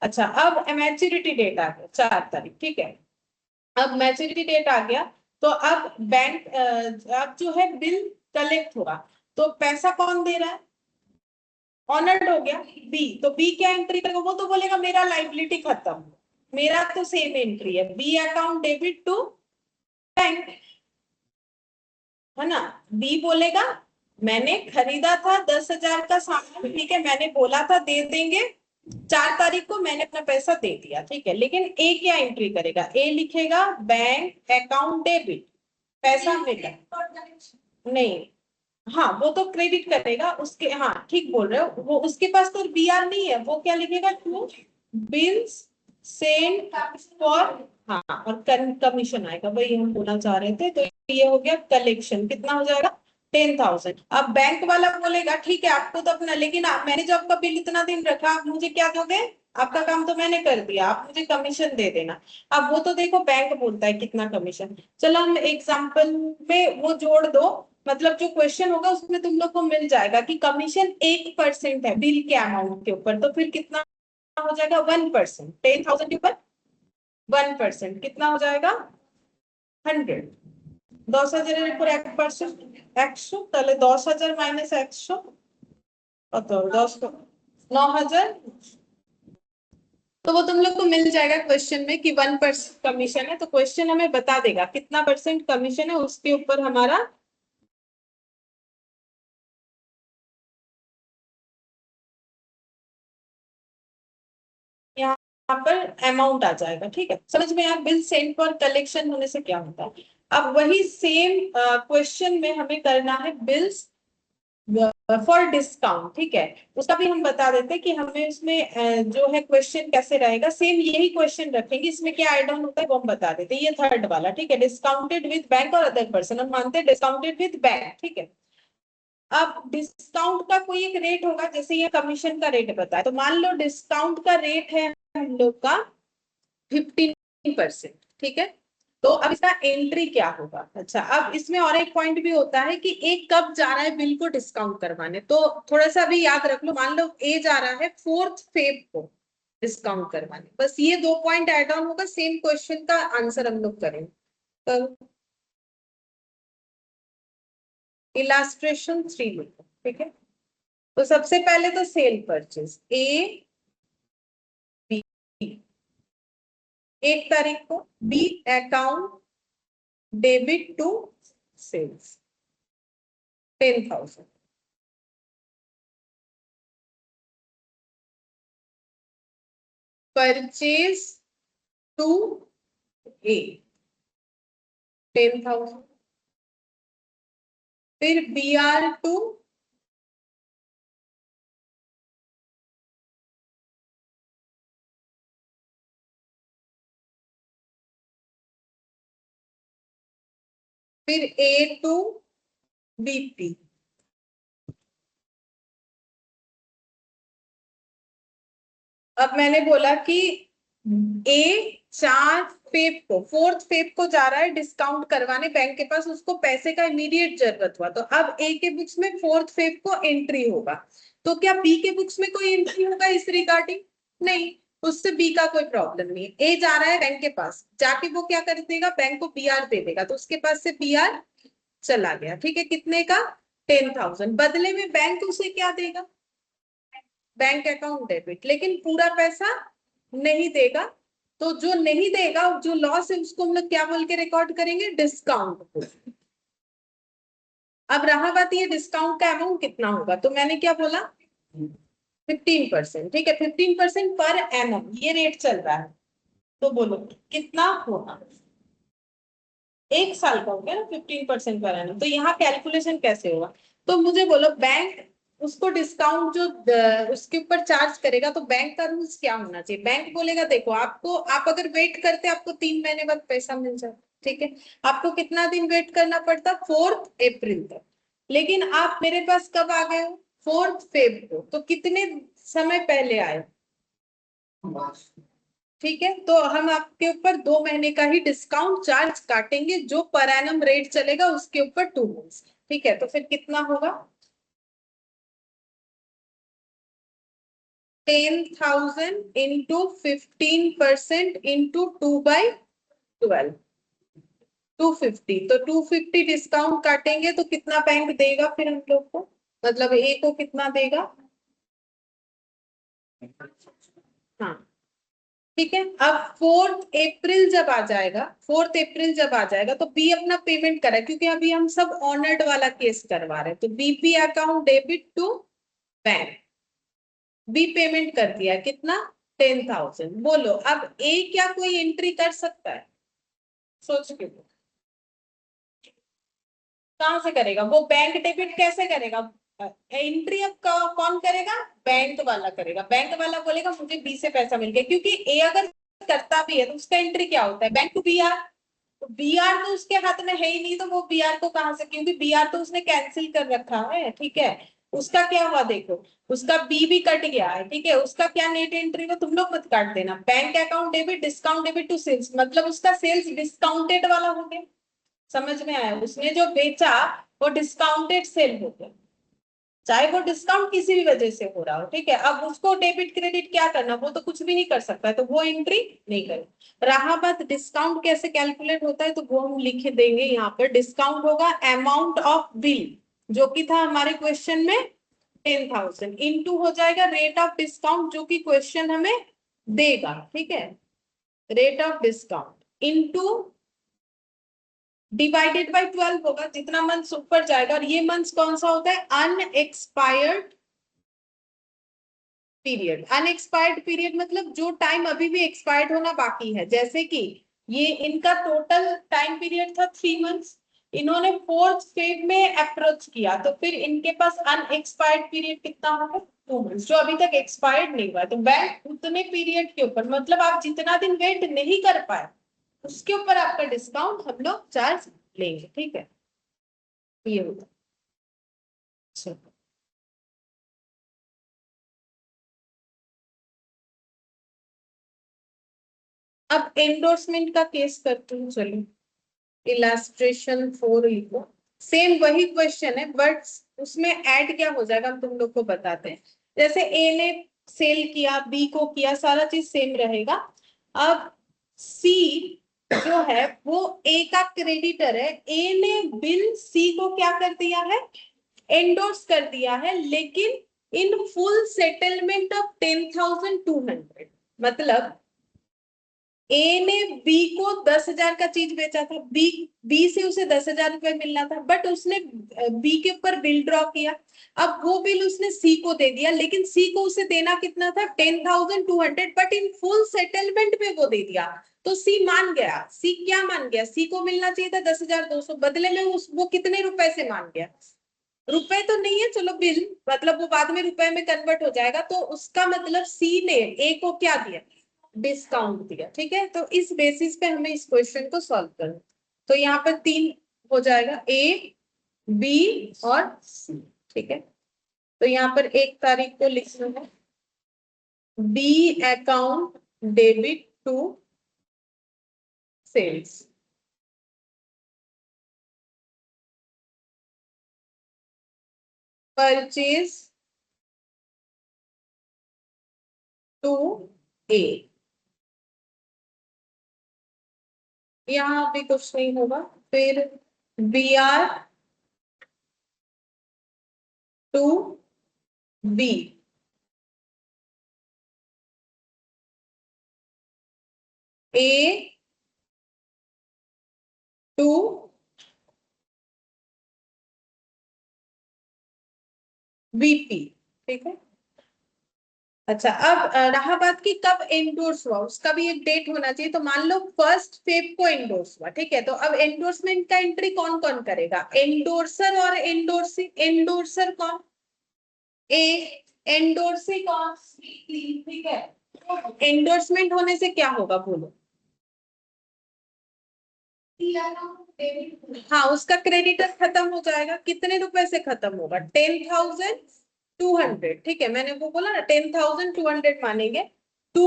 अच्छा, अब मैच्योरिटी डेट आ गया 4 तारीख, ठीक है। अब मैच्योरिटी डेट आ गया, तो अब बैंक अब जो है बिल कलेक्ट हुआ, तो पैसा कौन दे रहा है, ऑनर्ड हो गया बी। तो बी क्या एंट्री करेगा, वो तो बोलेगा मेरा लाइबिलिटी खत्म, मेरा तो सेम एंट्री है, B account debit to bank, है ना। बी बोलेगा मैंने खरीदा था 10,000 का सामान, ठीक है, मैंने बोला था दे देंगे 4 तारीख को, मैंने अपना पैसा दे दिया, ठीक है। लेकिन ए क्या एंट्री करेगा, ए लिखेगा बैंक अकाउंट डेबिट, पैसा मिला नहीं, हाँ वो तो क्रेडिट करेगा उसके, हाँ ठीक बोल रहे हो, वो उसके पास तो बीआर नहीं है, वो क्या लिखेगा, टू बिल्स सेंड फॉर, हाँ और कमीशन आएगा, वही हम बोलना चाह रहे थे। तो ये हो गया कलेक्शन, कितना हो जाएगा 10,000। अब बैंक वाला बोलेगा ठीक है आपको तो अपना, लेकिन मैंने जो आपका बिल इतना दिन रखा, आप मुझे क्या दोगे, आपका काम तो मैंने कर दिया, आप मुझे कमीशन दे देना। अब वो तो देखो बैंक बोलता है कितना कमीशन, चलो हम एग्जाम्पल में वो जोड़ दो, मतलब जो क्वेश्चन होगा उसमें तुम लोग को मिल जाएगा कि कमीशन 1% है बिल के अमाउंट के ऊपर, तो फिर कितना हो जाएगा 1%, 10,000 के ऊपर 1% कितना हो जाएगा 100, 10,000 এর উপর 1%, 100, তাহলে 10,000 মাইনাস 100 কত, 10, 9,000। तो वो तुम लोग को मिल जाएगा क्वेश्चन में कि 1% कमीशन है, तो क्वेश्चन हमें बता देगा कितना परसेंट कमीशन है, उसके ऊपर हमारा यहाँ पर अमाउंट आ जाएगा, ठीक है। समझ में यार, बिल सेंड फॉर कलेक्शन होने से क्या होता है। अब वही सेम क्वेश्चन में हमें करना है बिल्स फॉर डिस्काउंट, ठीक है। उसका भी हम बता देते हैं कि हमें उसमें जो है क्वेश्चन कैसे रहेगा, सेम यही क्वेश्चन रखेंगे, इसमें क्या ऐड ऑन होता है वो हम बता देते हैं। ये थर्ड वाला, ठीक है, डिस्काउंटेड विद बैंक और अदर पर्सन, हम मानते हैं डिस्काउंटेड विद बैंक, ठीक है। अब डिस्काउंट का कोई एक रेट होगा, जैसे ये कमीशन का रेट बताया, तो मान लो डिस्काउंट का रेट है हम लोग का 15%, ठीक है। तो अब इसका एंट्री क्या होगा। अच्छा, अब इसमें और एक पॉइंट भी होता है कि एक कब जा रहा है बिल को डिस्काउंट करवाने, तो थोड़ा सा भी याद रख लो। मान लो ए जा रहा है 4 फेब को डिस्काउंट करवाने, बस ये 2 पॉइंट एड ऑन होगा, सेम क्वेश्चन का आंसर हम लोग करेंगे। तो इलास्ट्रेशन 3 लिखो, ठीक है। तो सबसे पहले तो सेल परचेज ए बी, 1 तारीख को, B account debit to sales 10,000, purchase to A 10,000, फिर बीआर टू फिर ए टू बीपी, अब मैंने बोला कि ए 4 फेब को 4 फेब को जा रहा है डिस्काउंट करवाने बैंक के पास, उसको पैसे का इमीडिएट जरूरत हुआ, तो अब ए के बुक्स में 4 फेब को एंट्री होगा। तो क्या बी के बुक्स में कोई एंट्री होगा इस रिगार्डिंग? नहीं, उससे बी का कोई प्रॉब्लम नहीं है। ए जा रहा है बैंक के पास, जाके वो क्या कर देगा, बैंक को बीआर दे देगा, तो उसके पास से बीआर चला गया। ठीक है, कितने का? 10,000। बदले में बैंक उसे क्या देगा? बैंक अकाउंट डेबिट, लेकिन पूरा पैसा नहीं देगा। तो जो नहीं देगा, जो लॉस है, उसको हम लोग क्या बोल के रिकॉर्ड करेंगे? डिस्काउंट। अब रहा बात ये डिस्काउंट का अमाउंट कितना होगा, तो मैंने क्या बोला? 15%। ठीक है, 15% पर एनम ये रेट चल रहा है, तो बोलो कितना होगा? 1 साल का हो गया ना 15% पर एनम, तो यहाँ कैलकुलेशन कैसे होगा? तो मुझे बोलो, बैंक उसको डिस्काउंट जो उसके ऊपर चार्ज करेगा, तो बैंक का रूल्स क्या होना चाहिए? बैंक बोलेगा देखो आपको, आप अगर वेट करते आपको 3 महीने बाद पैसा मिल जाए। ठीक है, आपको कितना दिन वेट करना पड़ता? 4 अप्रैल तक। लेकिन आप मेरे पास कब आ गए हो? 4 फेब को, तो कितने समय पहले आए? ठीक है, तो हम आपके ऊपर 2 महीने का ही डिस्काउंट चार्ज काटेंगे, जो पर एनम रेट चलेगा उसके ऊपर 2 मंथ्स। ठीक है, तो फिर कितना होगा? 10,000 इंटू 15% इंटू 2/12, 250। तो 250 डिस्काउंट काटेंगे तो कितना बैंक देगा फिर हम लोग को, मतलब ए को कितना देगा? हाँ, ठीक है। अब 4 अप्रैल जब आ जाएगा, 4 अप्रैल जब आ जाएगा, तो बी अपना पेमेंट करा, क्योंकि अभी हम सब ऑनर्ड वाला केस करवा रहे हैं, तो BP account debit to bank, B payment कर दिया कितना? 10,000। बोलो अब ए क्या कोई एंट्री कर सकता है? सोच के बोलो। कहां से करेगा वो? बैंक डेबिट कैसे करेगा? एंट्री अब कौन करेगा? बैंक वाला करेगा। बैंक वाला बोलेगा मुझे बी से पैसा मिल गया, क्योंकि ए अगर करता भी है तो उसका एंट्री क्या होता है? Bank to BR. तो बीआर तो उसके हाथ में है ही नहीं, तो वो बीआर को कहां से, क्योंकि बीआर तो उसने कैंसिल कर रखा है। ठीक है, उसका क्या हुआ देखो, उसका बी भी कट गया है। ठीक है, उसका क्या नेट एंट्री हो, तुम लोग मत काट देना। Bank account debit discount debit to sales, मतलब उसका सेल्स डिस्काउंटेड वाला हो गया। समझ में आया? उसने जो बेचा वो डिस्काउंटेड सेल हो गया, चाहे वो डिस्काउंट किसी भी वजह से हो रहा हो। ठीक है, अब उसको डेबिट क्रेडिट क्या करना, वो तो कुछ भी नहीं कर सकता है, तो वो एंट्री नहीं करे। रहा बात डिस्काउंट कैसे कैलकुलेट होता है, तो वो हम लिख देंगे यहाँ पर। डिस्काउंट होगा अमाउंट ऑफ बिल, जो कि था हमारे क्वेश्चन में 10,000, इंटू हो जाएगा रेट ऑफ डिस्काउंट, जो कि क्वेश्चन हमें देगा। ठीक है, rate of discount into divided by 12 होगा, जितना मंथ्स ऊपर जाएगा। और ये मंथ्स कौन सा होता है? Unexpired period. अनएक्सपायर्ड पीरियड मतलब जो टाइम अभी भी एक्सपायर्ड होना बाकी है। जैसे कि ये इनका टोटल टाइम पीरियड था 3 मंथ्स, इन्होंने 4 फेब में अप्रोच किया, तो फिर इनके पास अनएक्सपायर्ड पीरियड कितना होगा? 2 मंथ्स, जो अभी तक एक्सपायर्ड नहीं हुआ। तो बैंक उतने पीरियड के ऊपर, मतलब आप जितना दिन वेट नहीं कर पाए उसके ऊपर आपका डिस्काउंट हम लोग चार्ज लेंगे। ठीक है, ये होता है। अब एंडोर्समेंट का केस करती हूँ, चलो। इलास्ट्रेशन 4 लिखो। सेम वही क्वेश्चन है, बट उसमें ऐड क्या हो जाएगा हम तुम लोग को बताते हैं। जैसे ए ने सेल किया, बी को किया, सारा चीज सेम रहेगा। अब सी जो है वो ए का क्रेडिटर है, ए ने बिल सी को क्या कर दिया है? एंडोर्स कर दिया है, लेकिन इन फुल सेटलमेंट ऑफ 10,200। मतलब ए ने बी को 10,000 का चीज बेचा था, बी से उसे 10,000 रुपए मिलना था, बट उसने बी के ऊपर बिल ड्रॉ किया। अब वो बिल उसने सी को दे दिया, लेकिन सी को उसे देना कितना था? 10,200, बट इन फुल सेटलमेंट में वो दे दिया। तो सी मान गया। सी क्या मान गया? सी को मिलना चाहिए था 10,200, बदले में वो कितने रुपए से मान गया? रुपए तो नहीं है, चलो बिल, मतलब वो बाद में रुपए में कन्वर्ट हो जाएगा। तो उसका मतलब सी ने ए को क्या दिया? डिस्काउंट दिया। ठीक है, तो इस बेसिस पे हमें इस क्वेश्चन को सॉल्व करना। तो यहाँ पर 3 हो जाएगा, ए बी और सी। ठीक है, तो यहाँ पर 1 तारीख को लिखना है B account debit to sales. Purchase to A. यहां भी कुछ नहीं होगा। फिर B R to B. A to BP. ठीक है। अच्छा, अब रहा बात की कब एंडोर्स हुआ, उसका भी एक डेट होना चाहिए। तो मान लो 1 फेब को एंडोर्स हुआ। ठीक है, तो अब एंडोर्समेंट का एंट्री कौन कौन करेगा? एंडोर्सर और एंडोर्सी। एंडोर्सर कौन? ए। एंडोर्सी कौन? ठीक है। एंडोर्समेंट होने से क्या होगा बोलो? हाँ, उसका क्रेडिटर खत्म हो जाएगा। कितने रुपए से खत्म होगा? 10,200। ठीक है, मैंने वो बोला ना 10,200 मानेंगे। टू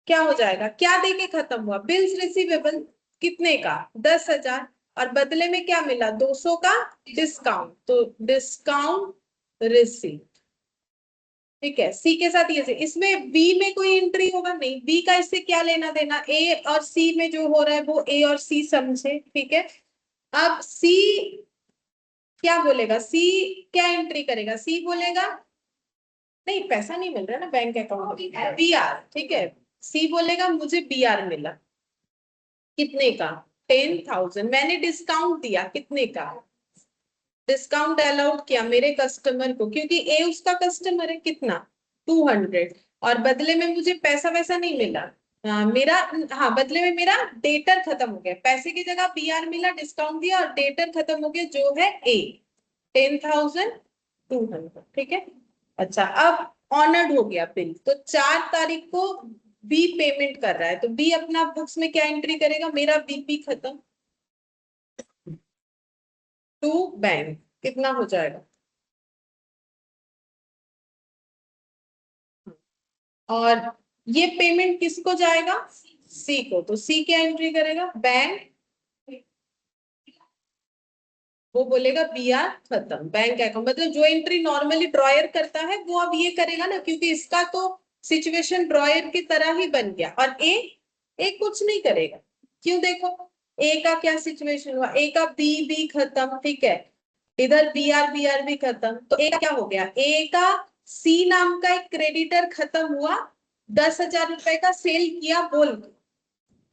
क्या हो जाएगा? क्या दे के खत्म हुआ? Bills receivable. कितने का? 10,000। और बदले में क्या मिला? 200 का डिस्काउंट। तो डिस्काउंट रिसीव। ठीक है, सी के साथ ये से। इसमें बी में कोई एंट्री होगा नहीं। बी का इससे क्या लेना देना? ए और सी में जो हो रहा है वो ए और सी समझे। ठीक है, अब सी क्या बोलेगा? सी क्या एंट्री करेगा? सी बोलेगा नहीं, पैसा नहीं मिल रहा ना बैंक अकाउंट में, बी आर। ठीक है, सी बोलेगा मुझे बी आर मिला। कितने का? 10,000। मैंने डिस्काउंट दिया कितने का? डिस्काउंट अलाउड किया मेरे कस्टमर को, क्योंकि ए उसका कस्टमर है। कितना? 200। और बदले में मुझे पैसा वैसा नहीं मिला। मेरा, हाँ, बदले में मेरा डेटर खत्म हो गया। पैसे की जगह बी आर मिला, डिस्काउंट दिया और डेटर खत्म हो गया जो है ए। 10,200। ठीक है। अच्छा, अब ऑनर्ड हो गया बिल। तो 4 तारीख को बी पेमेंट कर रहा है, तो बी अपना बुक्स में क्या एंट्री करेगा? मेरा बीपी खत्म टू बैंक। कितना हो जाएगा? और ये पेमेंट किसको जाएगा? सी को। तो सी क्या एंट्री करेगा? बैंक। वो बोलेगा बी आर खत्म, बैंक अकाउंट। मतलब जो एंट्री नॉर्मली ड्रॉयर करता है वो अब ये करेगा ना, क्योंकि इसका तो सिचुएशन ड्रॉयर की तरह ही बन गया। और ए कुछ नहीं करेगा। क्यों? देखो ए का क्या सिचुएशन हुआ। ए का बी खत्म। ठीक है, इधर बी आर भी खत्म। तो ए का क्या हो गया? ए का सी नाम का एक क्रेडिटर खत्म हुआ। 10,000 रुपए का सेल किया बोल के।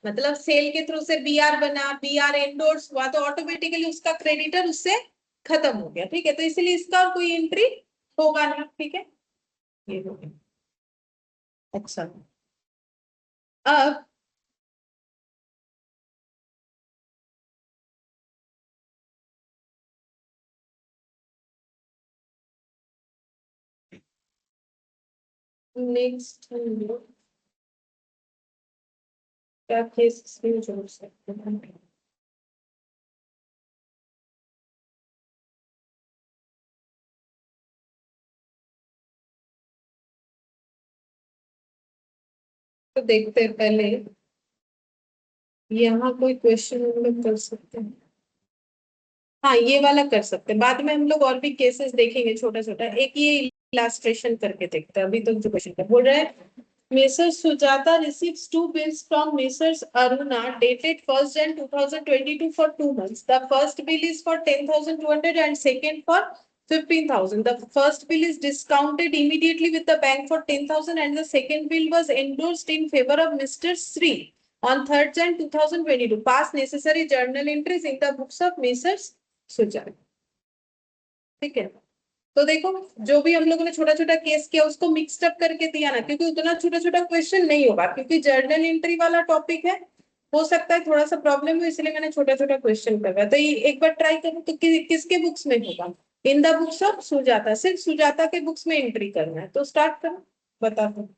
मतलब सेल के थ्रू से बी आर बना, बी आर एंडोर्स हुआ, तो ऑटोमेटिकली उसका क्रेडिटर उससे खत्म हो गया। ठीक है, तो इसलिए इसका और कोई एंट्री होगा नहीं। ठीक है, ये हो गया। अच्छा, अब नेक्स्ट क्या केस में जोड़ सकते हैं? तो देखते हैं पहले यहाँ कोई क्वेश्चन हम लोग कर सकते हैं। हाँ, ये वाला कर सकते हैं। बाद में हम लोग और भी केसेस देखेंगे छोटा छोटा। एक ये इलास्ट्रेशन करके देखते हैं। अभी तो जो क्वेश्चन का बोल रहा है, Messrs. Sujata receives two bills from Messrs. Aruna dated 1st Jan 2022 for 2 months. The first bill is for 10,200 and second for 15,000. The first bill is discounted immediately with the bank for 10,000 and the second bill was endorsed in favor of Mr. Sri on 3rd Jan 2022. Pass necessary journal entries in the books of Messrs. Sujata. ठीक है, तो देखो जो भी हम लोगों ने छोटा छोटा केस किया उसको मिक्सड अप करके दिया ना, क्योंकि उतना छोटा छोटा क्वेश्चन नहीं होगा, क्योंकि जर्नल एंट्री वाला टॉपिक है। हो सकता है थोड़ा सा प्रॉब्लम हो, इसलिए मैंने छोटा छोटा क्वेश्चन करवाया। तो ये एक बार ट्राई करो तो किसके बुक्स में होगा? इन द बुक्स ऑफ सुजाता। सिर्फ सुजाता के बुक्स में एंट्री करना है। तो स्टार्ट करो, बता दो।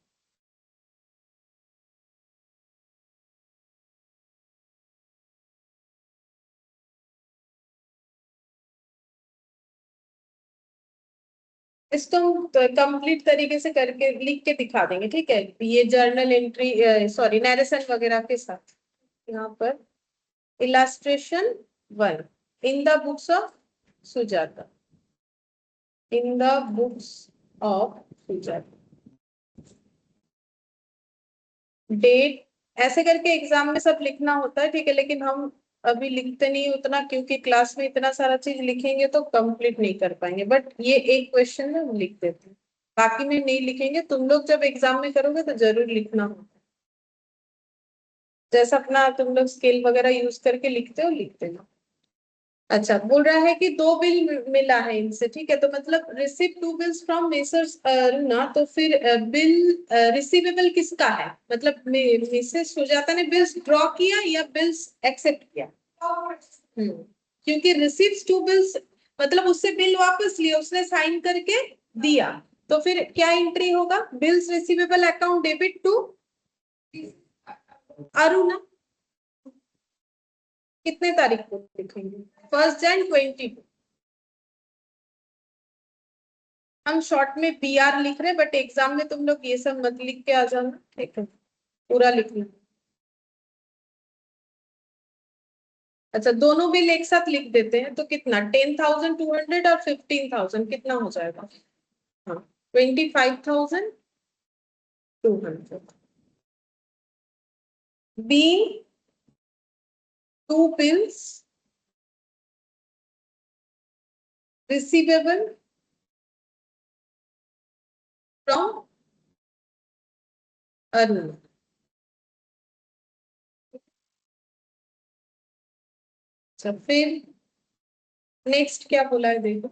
इसको हम कंप्लीट तरीके से करके लिख के दिखा देंगे, ठीक है। ये जर्नल एंट्री, सॉरी नरेशन वगैरह के साथ। यहाँ पर illustration 1 in the books of Sujata, in the books of Sujata. Date ऐसे करके एग्जाम में सब लिखना होता है, ठीक है, लेकिन हम अभी लिखते नहीं उतना, क्योंकि क्लास में इतना सारा चीज लिखेंगे तो कंप्लीट नहीं कर पाएंगे। बट ये एक क्वेश्चन में हम लिख देते हैं, बाकी में नहीं लिखेंगे। तुम लोग जब एग्जाम में करोगे तो जरूर लिखना होगा, जैसा अपना तुम लोग स्केल वगैरह यूज करके लिखते हो लिख देना। अच्छा, बोल रहा है कि 2 बिल मिला है इनसे, ठीक है, तो मतलब receive 2 bills from messrs Aruna, तो फिर बिल रिसीवेबल किसका है, मतलब मिसेस सुजाता ने बिल्स ड्रॉ किया या बिल्स एक्सेप्ट किया? क्योंकि रिसीव्स 2 बिल्स मतलब उससे बिल वापस लिया, उसने साइन करके दिया, तो फिर क्या एंट्री होगा? Bills receivable account debit to Aruna. कितने तारीख को लिखेंगे? 1 Jan 22। हम शॉर्ट में BR लिख रहे हैं, बट एग्जाम में तुम लोग ये सब मत लिख के आ जाना, ठीक है, पूरा लिखना। अच्छा, दोनों बिल एक साथ लिख देते हैं तो कितना? 10,200 और 15,000 कितना हो जाएगा? हाँ, 25,200। Being 2 bills receivable from Arun। अच्छा, फिर नेक्स्ट क्या बोला है देखो।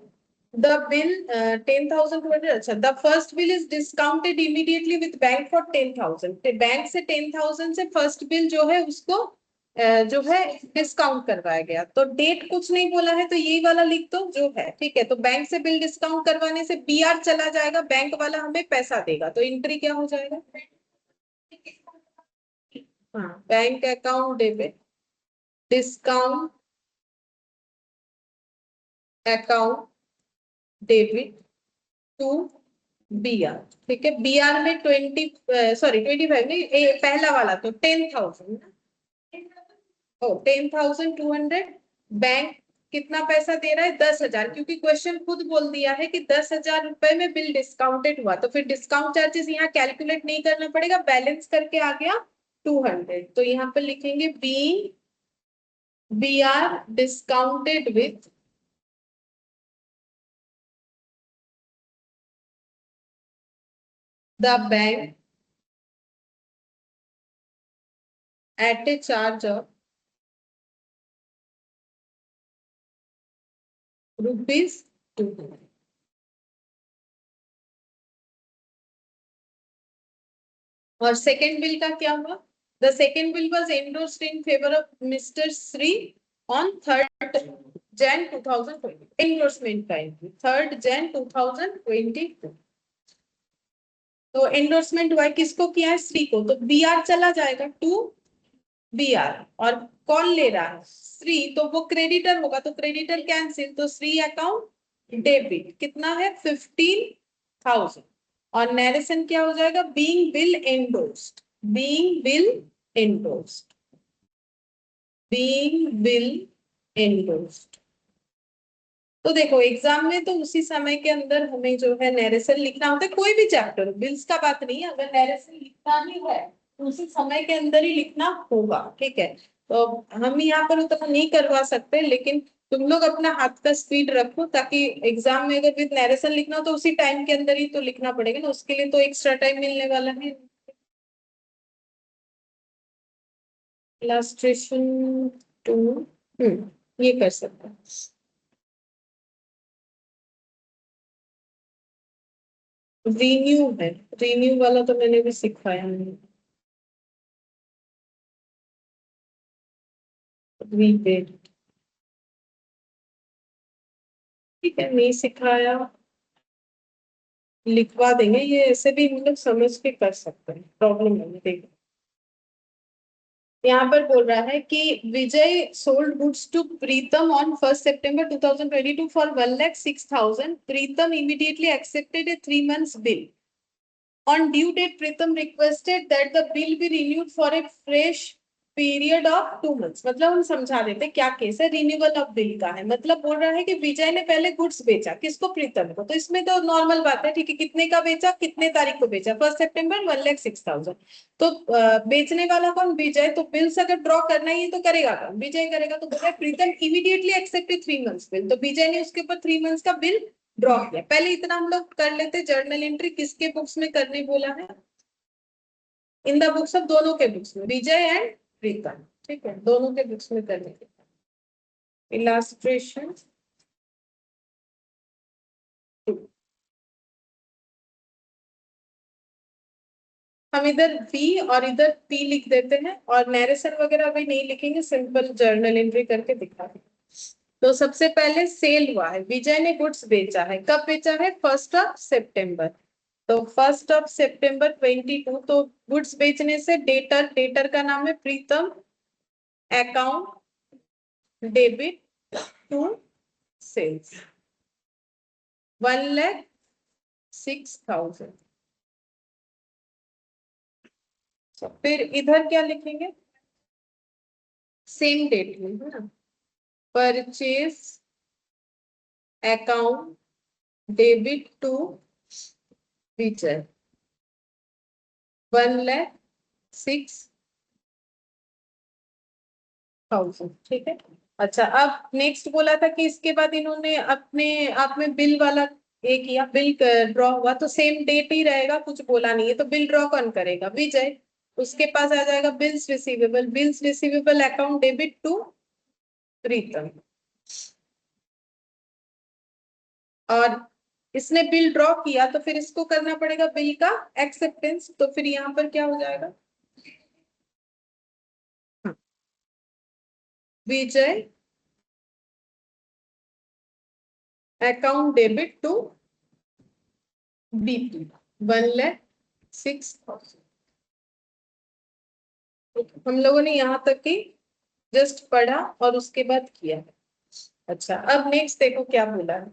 The bill 10,200। अच्छा, the first bill is discounted immediately with bank for 10,000। Bank से 10,000 से फर्स्ट बिल जो है उसको जो है डिस्काउंट करवाया गया। तो डेट कुछ नहीं बोला है तो यही वाला लिख दो जो है, ठीक है। तो बैंक से बिल डिस्काउंट करवाने से BR चला जाएगा, बैंक वाला हमें पैसा देगा, तो एंट्री क्या हो जाएगा? हाँ, bank account debit discount account debit to BR, ठीक है। BR में 25 नहीं, पहला वाला तो 10,000, ओ 10,200। बैंक कितना पैसा दे रहा है? 10,000, क्योंकि क्वेश्चन खुद बोल दिया है कि 10,000 रुपए में बिल डिस्काउंटेड हुआ, तो फिर डिस्काउंट चार्जेस यहाँ कैलकुलेट नहीं करना पड़ेगा, बैलेंस करके आ गया 200। तो यहाँ पे लिखेंगे BR discounted with the bank at a charge of ₹200। और सेकेंड बिल का क्या हुआ? The second bill was endorsed in favour of mister Shri on 3rd Jan 2020। Endorsement का एंट्री 3rd Jan 2022। तो एंडोर्समेंट हुआ किसको किया है? श्री को, तो BR चला जाएगा टू BR। और कौन ले रहा है? श्री, तो वो क्रेडिटर होगा, तो क्रेडिटर कैंसिल, तो श्री अकाउंट डेबिट कितना है? 15,000। और नरेशन क्या हो जाएगा? Being bill endorsed, being bill endorsed, being bill endorsed. तो देखो एग्जाम में तो उसी समय के अंदर हमें जो है नरेशन लिखना होता है, कोई भी चैप्टर, बिल्स का बात नहीं है, अगर नरेशन लिखना ही है तो उसी समय के अंदर ही लिखना होगा, ठीक है। तो हम यहाँ पर उतना नहीं करवा सकते, लेकिन तुम लोग अपना हाथ का स्पीड रखो, ताकि एग्जाम में अगर विद नरेशन लिखना हो तो उसी टाइम के अंदर ही तो लिखना पड़ेगा ना, उसके लिए तो एक्स्ट्रा टाइम मिलने वाला है। इलस्ट्रेशन 2 ये कर सकते हैं। रिन्यू है, रिन्यू वाला तो मैंने भी सिखाया नहीं। रीपेड, ठीक है, नहीं सिखाया, लिखवा देंगे, ये ऐसे भी हम लोग समझ के कर सकते हैं, प्रॉब्लम नहीं। देखो यहाँ पर बोल रहा है कि Vijay sold goods to Pritam on 1 September 2022 for 1,06,000. Pritam immediately accepted a 3 months bill. On due date, Pritham requested that the bill be renewed for a fresh period of 2 months. मतलब हम समझा देते क्या केस है, रिन्यूअल ऑफ बिल का है। मतलब बोल रहा है कि विजय ने पहले गुड्स बेचा, किसको, प्रीतम को। तो इसमें तो नॉर्मल बात है, ठीक है, कितने का बेचा, कितने तारीख को बेचा, 1 September 1,06,000। तो बेचने वाला कौन, विजय। तो बिल्स अगर ड्रॉ करना ही तो करेगा कौन, विजय करेगा। तो बोल रहा है प्रीतम इमीडिएटली एक्सेप्टेड 3 months बिल। तो विजय ने उसके ऊपर 3 months का बिल ड्रॉ किया। पहले इतना हम लोग कर लेते, जर्नल एंट्री किसके बुक्स में करने बोला है, इन द बुक्स ऑफ, दोनों के बुक्स में, विजय एंड प्रीतम, ठीक है, दोनों के बुक्स में करने के। इलास्ट्रेशन हम इधर V और इधर P लिख देते हैं, और नरेशन वगैरह अभी नहीं लिखेंगे, सिंपल जर्नल एंट्री करके दिखा देंगे। तो सबसे पहले सेल हुआ है, विजय ने गुड्स बेचा है, कब बेचा है, 1 September। तो 1 September 22। तो गुड्स बेचने से डेटर, डेटर का नाम है प्रीतम, अकाउंट डेबिट टू सेल्स 1,06,000। फिर इधर क्या लिखेंगे, सेम डेट में है ना, परचेज अकाउंट डेबिट टू विजय 1,06,000, ठीक है। अच्छा, अब नेक्स्ट बोला था कि इसके बाद इन्होंने अपने आप में बिल वाला एक किया, बिल ड्रॉ हुआ, तो सेम डेट ही रहेगा, कुछ बोला नहीं है। तो बिल ड्रॉ कौन करेगा, विजय। उसके पास आ जाएगा bills receivable, bills receivable account debit to Pritam. और इसने बिल ड्रॉ किया, तो फिर इसको करना पड़ेगा बिल का एक्सेप्टेंस। तो फिर यहाँ पर क्या हो जाएगा, विजय अकाउंट डेबिट टू बीपी 1,06,000। हम लोगों ने यहाँ तक की जस्ट पढ़ा और उसके बाद किया। अच्छा, अब नेक्स्ट देखो क्या बोला है,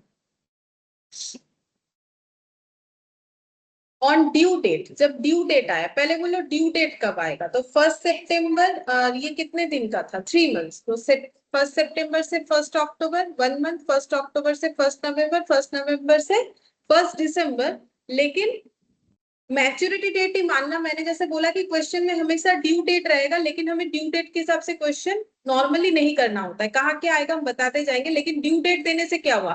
ऑन ड्यू डेट। जब ड्यू डेट आया, पहले बोलो ड्यू डेट कब आएगा, तो 1 September, ये कितने दिन का था, 3 months। तो 1 September से 1 October 1 month, 1 October से 1 November, 1 November से 1 December। लेकिन मैच्योरिटी डेट ही मानना, मैंने जैसे बोला कि क्वेश्चन में हमेशा ड्यू डेट रहेगा, लेकिन हमें ड्यू डेट के हिसाब से क्वेश्चन नॉर्मली नहीं करना होता है। कहाँ क्या आएगा हम बताते जाएंगे, लेकिन ड्यू डेट देने से क्या हुआ,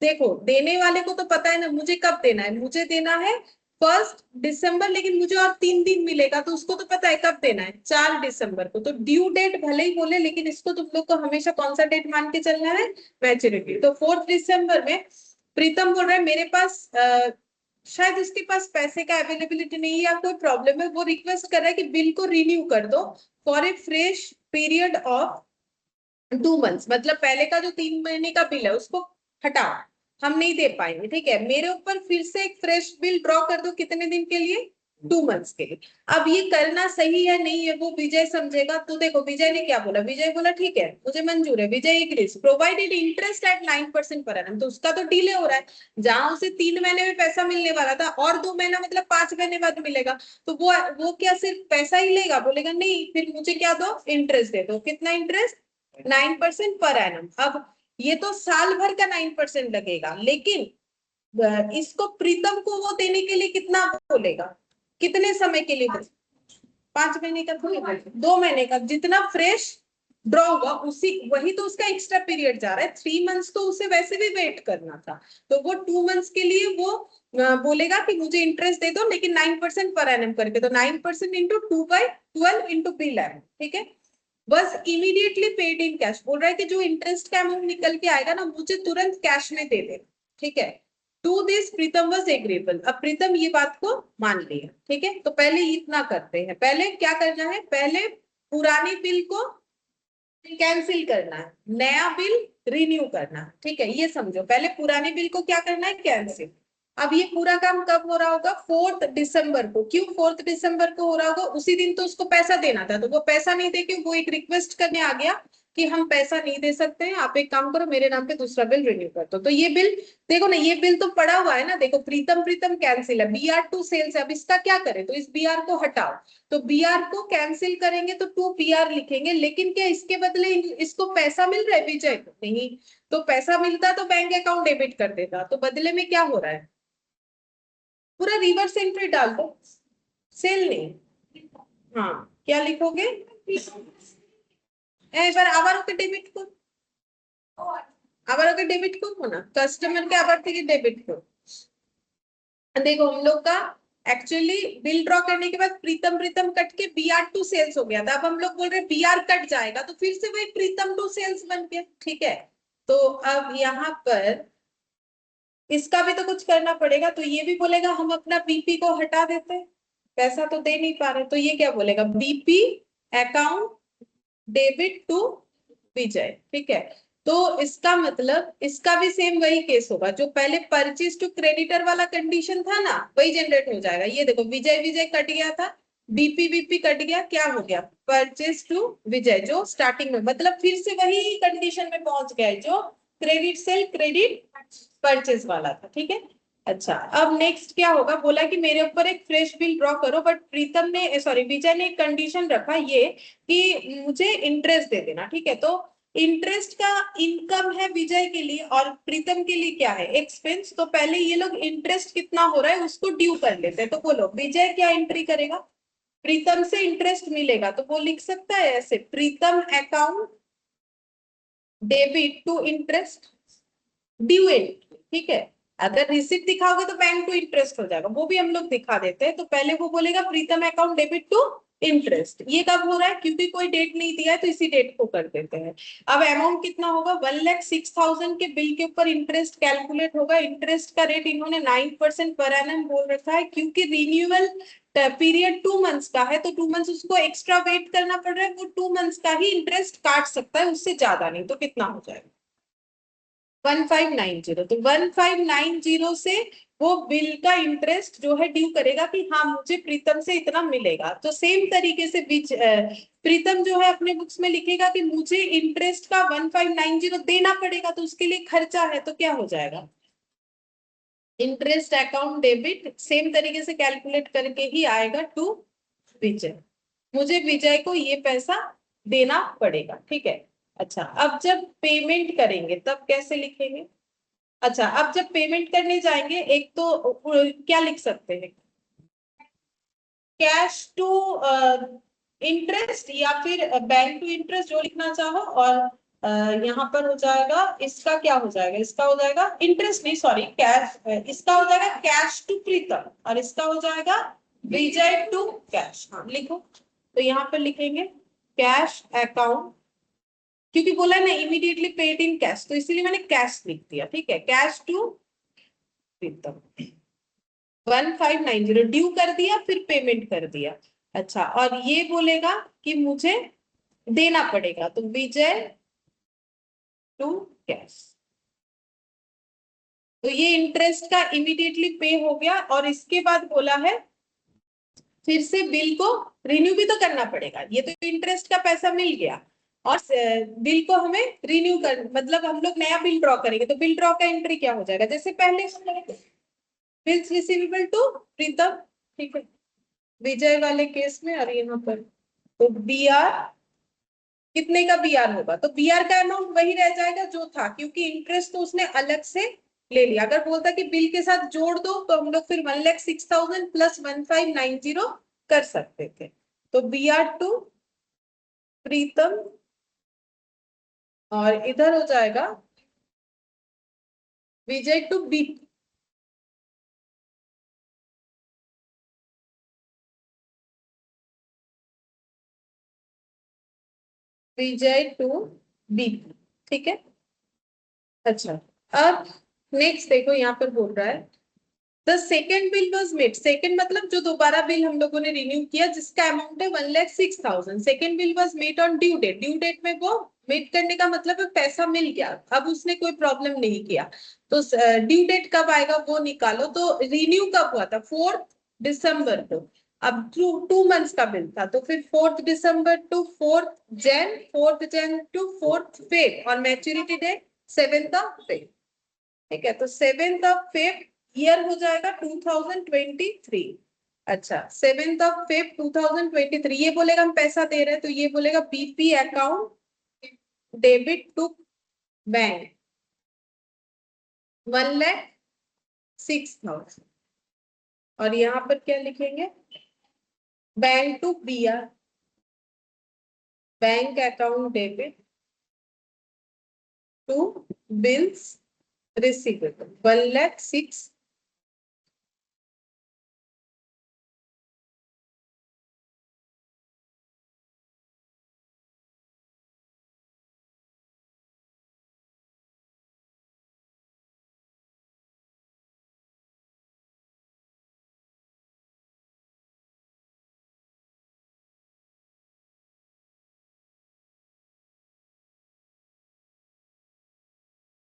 देखो देने वाले को तो पता है ना मुझे कब देना है, मुझे देना है 1 December, लेकिन मुझे और 3 दिन मिलेगा, तो उसको तो पता है कब देना है, 4 December को। तो ड्यू डेट भले ही बोले, लेकिन इसको तुम लोग को हमेशा कौन सा डेट मान के चलना है, मैच्योरिटी। तो 4 December में प्रीतम बोल रहा है मेरे पास शायद इसके पास पैसे का अवेलेबिलिटी नहीं है या कोई प्रॉब्लम है, वो रिक्वेस्ट कर रहा है कि बिल को रिन्यू कर दो for a fresh period of 2 months। मतलब पहले का जो 3 महीने का बिल है उसको हटाओ, हम नहीं दे पाएंगे, ठीक है, मेरे ऊपर फिर से एक फ्रेश बिल ड्रॉ कर दो, कितने दिन के लिए, 2 months के लिए। अब ये करना सही है नहीं है वो विजय समझेगा। तो देखो विजय ने क्या बोला, विजय बोला ठीक है मुझे मंजूर है, Vijay agrees, provided interest at 9% per annum. तो उसका तो डिले हो रहा है, जहां उसे 3 महीने में पैसा मिलने वाला था और 2 महीना मतलब 5 महीने बाद मिलेगा, तो वो क्या सिर्फ पैसा ही लेगा, बोलेगा नहीं फिर मुझे क्या दो, इंटरेस्ट दे दो। कितना इंटरेस्ट, 9% पर एनम। अब ये तो साल भर का 9% लगेगा, लेकिन इसको प्रीतम को वो देने के लिए कितना बोलेगा, कितने समय के लिए, 5 महीने का थोड़ी, 2 महीने का, जितना फ्रेश ड्रॉ हुआ उसी, वही तो उसका एक्स्ट्रा पीरियड जा रहा है। 3 months तो उसे वैसे भी वेट करना था, तो वो 2 months के लिए वो बोलेगा कि मुझे इंटरेस्ट दे दो, लेकिन 9% पर एनम करके। तो 9% इंटू 2/12 इंटू बिल एम, ठीक है। बस इमीडिएटली पेड इन कैश, बोल रहा है कि जो इंटरेस्ट का अमाउंट निकल के आएगा ना मुझे तुरंत कैश में दे देना, ठीक है। To this Pritam was agreeable. अब प्रीतम ये बात को मान लिया, ठीक है। तो पहले इतना करते हैं, पहले क्या करना है, पहले पुराने बिल को कैंसिल करना है, नया बिल रिन्यू करना है, ठीक है, ये समझो। पहले पुराने बिल को क्या करना है, कैंसिल। अब ये पूरा काम कब हो रहा होगा? 4 दिसंबर को। क्यों 4 दिसंबर को हो रहा होगा? उसी दिन तो उसको पैसा देना था, तो वो पैसा नहीं दे के वो एक रिक्वेस्ट करने आ गया कि हम पैसा नहीं दे सकते हैं, आप एक काम करो मेरे नाम पे दूसरा बिल रिन्यू कर दो। तो ये बिल देखो ना, ये बिल तो पड़ा हुआ है ना, देखो प्रीतम प्रीतम कैंसिल है, BR2 सेल्स है। अब इसका क्या करें? तो इस BR को हटाओ, तो BR को कैंसिल करेंगे तो 2 PR लिखेंगे, लेकिन क्या इसके बदले इसको पैसा मिल रहा है विजय को? नहीं। तो पैसा मिलता तो बैंक अकाउंट डेबिट कर देता, तो बदले में क्या हो रहा है? पूरा रिवर्स एंट्री डाल दो, सेल नहीं। हाँ, क्या लिखोगे? एक बार আবারও के डेबिट को, আবারও के डेबिट को ना, कस्टमर के আবার থেকে डेबिट को। देखो हम लोग का एक्चुअली बिल ड्रॉ करने के बाद प्रीतम प्रीतम कट के BR2 सेल्स हो गया था। अब हम लोग बोल रहे BR कट जाएगा तो फिर से वही प्रीतम 2 सेल्स बन गया। ठीक है, तो अब यहाँ पर इसका भी तो कुछ करना पड़ेगा, तो ये भी बोलेगा हम अपना BP को हटा देते हैं, पैसा तो दे नहीं पा रहे, तो ये क्या बोलेगा? BP अकाउंट डेबिट टू विजय। ठीक है, तो इसका मतलब इसका भी सेम वही केस होगा, जो पहले परचेज टू क्रेडिटर वाला कंडीशन था ना, वही जनरेट हो जाएगा। ये देखो विजय विजय कट गया था, BP कट गया, क्या हो गया? परचेज टू विजय, जो स्टार्टिंग में, मतलब फिर से वही कंडीशन में पहुंच गए जो क्रेडिट सेल क्रेडिट परचेज वाला था। ठीक है, अच्छा अब नेक्स्ट क्या होगा? बोला कि मेरे ऊपर एक फ्रेश बिल ड्रॉ करो, बट प्रीतम ने सॉरी विजय ने एक कंडीशन रखा ये कि मुझे इंटरेस्ट दे देना। ठीक है, तो इंटरेस्ट का इनकम है विजय के लिए और प्रीतम के लिए क्या है? एक्सपेंस। तो पहले ये लोग इंटरेस्ट कितना हो रहा है उसको ड्यू कर लेते हैं। तो बोलो विजय क्या एंट्री करेगा? प्रीतम से इंटरेस्ट मिलेगा तो वो लिख सकता है ऐसे, Pritam account debit to interest due entry. ठीक है, अगर रिसिप्ट दिखाओगे तो बैंक टू इंटरेस्ट हो जाएगा, वो भी हम लोग दिखा देते हैं। तो पहले वो बोलेगा प्रीतम अकाउंट डेबिट टू इंटरेस्ट। ये कब हो रहा है? क्योंकि कोई डेट नहीं दिया है तो इसी डेट को कर देते हैं। अब अमाउंट कितना होगा? 1,06,000 के बिल के ऊपर इंटरेस्ट कैलकुलेट होगा। इंटरेस्ट का रेट इन्होंने 9% पर एनम बोल रखा है, क्योंकि रिन्यूअल पीरियड 2 मंथ्स का है, तो 2 मंथ्स उसको एक्स्ट्रा वेट करना पड़ रहा है, वो 2 मंथ्स का ही इंटरेस्ट काट सकता है, उससे ज्यादा नहीं। तो कितना हो जाएगा? 1590। तो 1590 से वो बिल का इंटरेस्ट जो है ड्यू करेगा कि हाँ मुझे प्रीतम से इतना मिलेगा। तो सेम तरीके से प्रीतम जो है अपने बुक्स में लिखेगा कि मुझे इंटरेस्ट का 1590 देना पड़ेगा, तो उसके लिए खर्चा है, तो क्या हो जाएगा? इंटरेस्ट अकाउंट डेबिट सेम तरीके से कैलकुलेट करके ही आएगा टू विजय, मुझे विजय को ये पैसा देना पड़ेगा। ठीक है, अच्छा अब जब पेमेंट करेंगे तब कैसे लिखेंगे? अच्छा, अब जब पेमेंट करने जाएंगे, एक तो क्या लिख सकते हैं? कैश टू इंटरेस्ट या फिर बैंक टू इंटरेस्ट, जो लिखना चाहो। और यहाँ पर हो जाएगा, इसका क्या हो जाएगा? इसका हो जाएगा इंटरेस्ट नहीं सॉरी कैश, इसका हो जाएगा कैश टू प्रीतम और इसका हो जाएगा विजय टू कैश। हाँ लिखो, तो यहाँ पर लिखेंगे कैश अकाउंट, क्योंकि बोला ना इमीडिएटली पेड इन कैश, तो इसीलिए मैंने कैश लिख दिया। ठीक है, कैश टू प्रीतम 1590 ड्यू कर दिया, फिर पेमेंट कर दिया। अच्छा, और ये बोलेगा कि मुझे देना पड़ेगा, तो विजय टू कैश। तो ये इंटरेस्ट का इमीडिएटली पे हो गया, और इसके बाद बोला है फिर से बिल को रिन्यू भी तो करना पड़ेगा। ये तो इंटरेस्ट का पैसा मिल गया और बिल को हमें रिन्यू कर, मतलब हम लोग नया बिल ड्रॉ करेंगे, तो बिल ड्रॉ का एंट्री क्या हो जाएगा? जैसे पहले बिल्स रिसीवेबल टू प्रीतम। ठीक है, विजय वाले केस में, और यहाँ पर तो BR कितने का BR होगा? तो BR का अमाउंट वही रह जाएगा जो था, क्योंकि इंटरेस्ट तो उसने अलग से ले लिया। अगर बोलता कि बिल के साथ जोड़ दो तो हम लोग फिर 1,06,000 प्लस 1590 कर सकते थे। तो BR टू प्रीतम और इधर हो जाएगा Vijay to BP। Vijay to BP। ठीक है, अच्छा अब नेक्स्ट देखो, यहाँ पर बोल रहा है the second bill was made. Second मतलब जो दोबारा बिल हम लोगों ने रिन्यू किया जिसका अमाउंट है 1,06,000। Second bill was made on due date. Due date में वो वेट करने का मतलब है पैसा मिल गया, अब उसने कोई प्रॉब्लम नहीं किया। तो ड्यू डेट कब आएगा वो निकालो। तो रिन्यू कब हुआ था? 4 दिसंबर को। अब 2 मंथ्स का बिल था, तो फिर 4 December to 4 Jan, 4 Jan to 4 Feb, और मैच्योरिटी डेट 7 फेब। ठीक है, तो 7 फेब ईयर हो जाएगा 2023। अच्छा, 7 फेब 2023, ये बोलेगा हम पैसा दे रहे हैं, तो ये बोलेगा BP account debit to bank 1,06,000। और यहाँ पर क्या लिखेंगे? Bank to BR, bank account debit to bills receivable 1,06,000।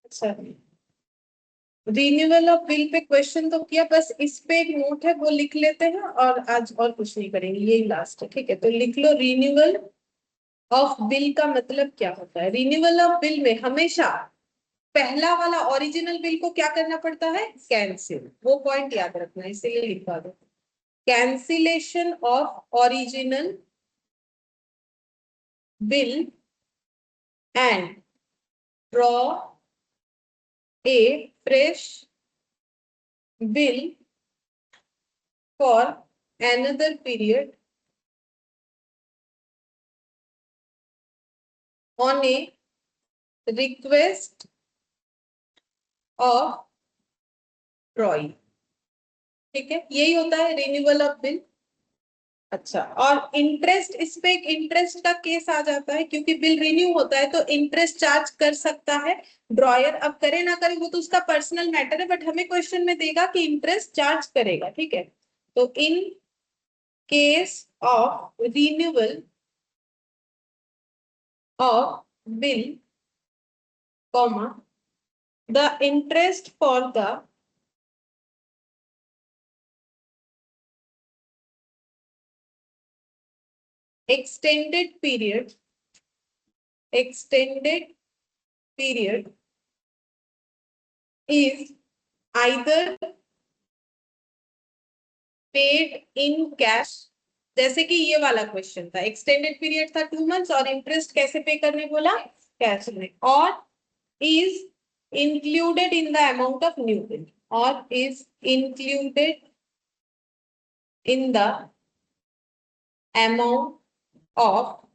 अच्छा, रिन्यूअल ऑफ बिल पे क्वेश्चन तो किया, बस इस पे एक नोट है वो लिख लेते हैं, और आज और कुछ नहीं करेंगे, यही लास्ट है। ठीक है, तो लिख लो रिन्यूअल ऑफ बिल का मतलब क्या होता है। रिन्यूअल ऑफ बिल में हमेशा पहला वाला ओरिजिनल बिल को क्या करना पड़ता है? कैंसिल। वो पॉइंट याद रखना, इसीलिए लिखवा दो, cancellation of original bill and draw A fresh bill for another period on a request of drawing। ठीक है, यही होता है रिन्यूअल ऑफ बिल। अच्छा, और इंटरेस्ट, इस पे एक इंटरेस्ट का केस आ जाता है, क्योंकि बिल रिन्यू होता है तो इंटरेस्ट चार्ज कर सकता है ड्रॉयर। अब करे ना करे वो तो उसका पर्सनल मैटर है, बट हमें क्वेश्चन में देगा कि इंटरेस्ट चार्ज करेगा। ठीक है, तो in case of renewal of bill comma the interest for the extended period is either paid in cash, जैसे कि ये वाला क्वेश्चन था, एक्सटेंडेड पीरियड था 2 मंथ्स और इंटरेस्ट कैसे पे करने बोला? कैश में, और is included in the amount of new bill, or is included in the amount of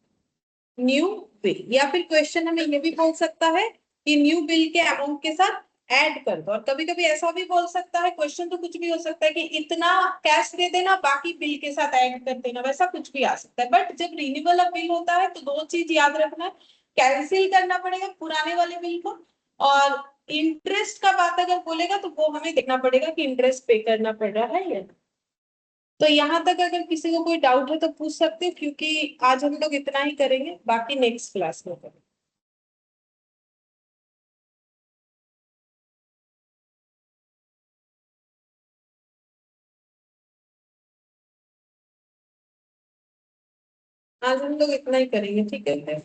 new bill. या फिर क्वेश्चन हमें ये भी बोल सकता है कि न्यू बिल के अमाउंट के साथ ऐड कर दो, और कभी कभी ऐसा भी बोल सकता है, क्वेश्चन तो कुछ भी हो सकता है कि इतना कैश दे देना बाकी बिल के साथ ऐड कर देना, वैसा कुछ भी आ सकता है। बट जब रिन्यूअल ऑफ बिल होता है तो दो चीज याद रखना है, कैंसिल करना पड़ेगा पुराने वाले बिल को, और इंटरेस्ट का बात अगर बोलेगा तो वो हमें देखना पड़ेगा कि इंटरेस्ट पे करना पड़ रहा है या नहीं। तो यहाँ तक अगर किसी को कोई डाउट है तो पूछ सकते हो, क्योंकि आज हम लोग इतना ही करेंगे, बाकी नेक्स्ट क्लास में करेंगे। आज हम लोग इतना ही करेंगे, ठीक है।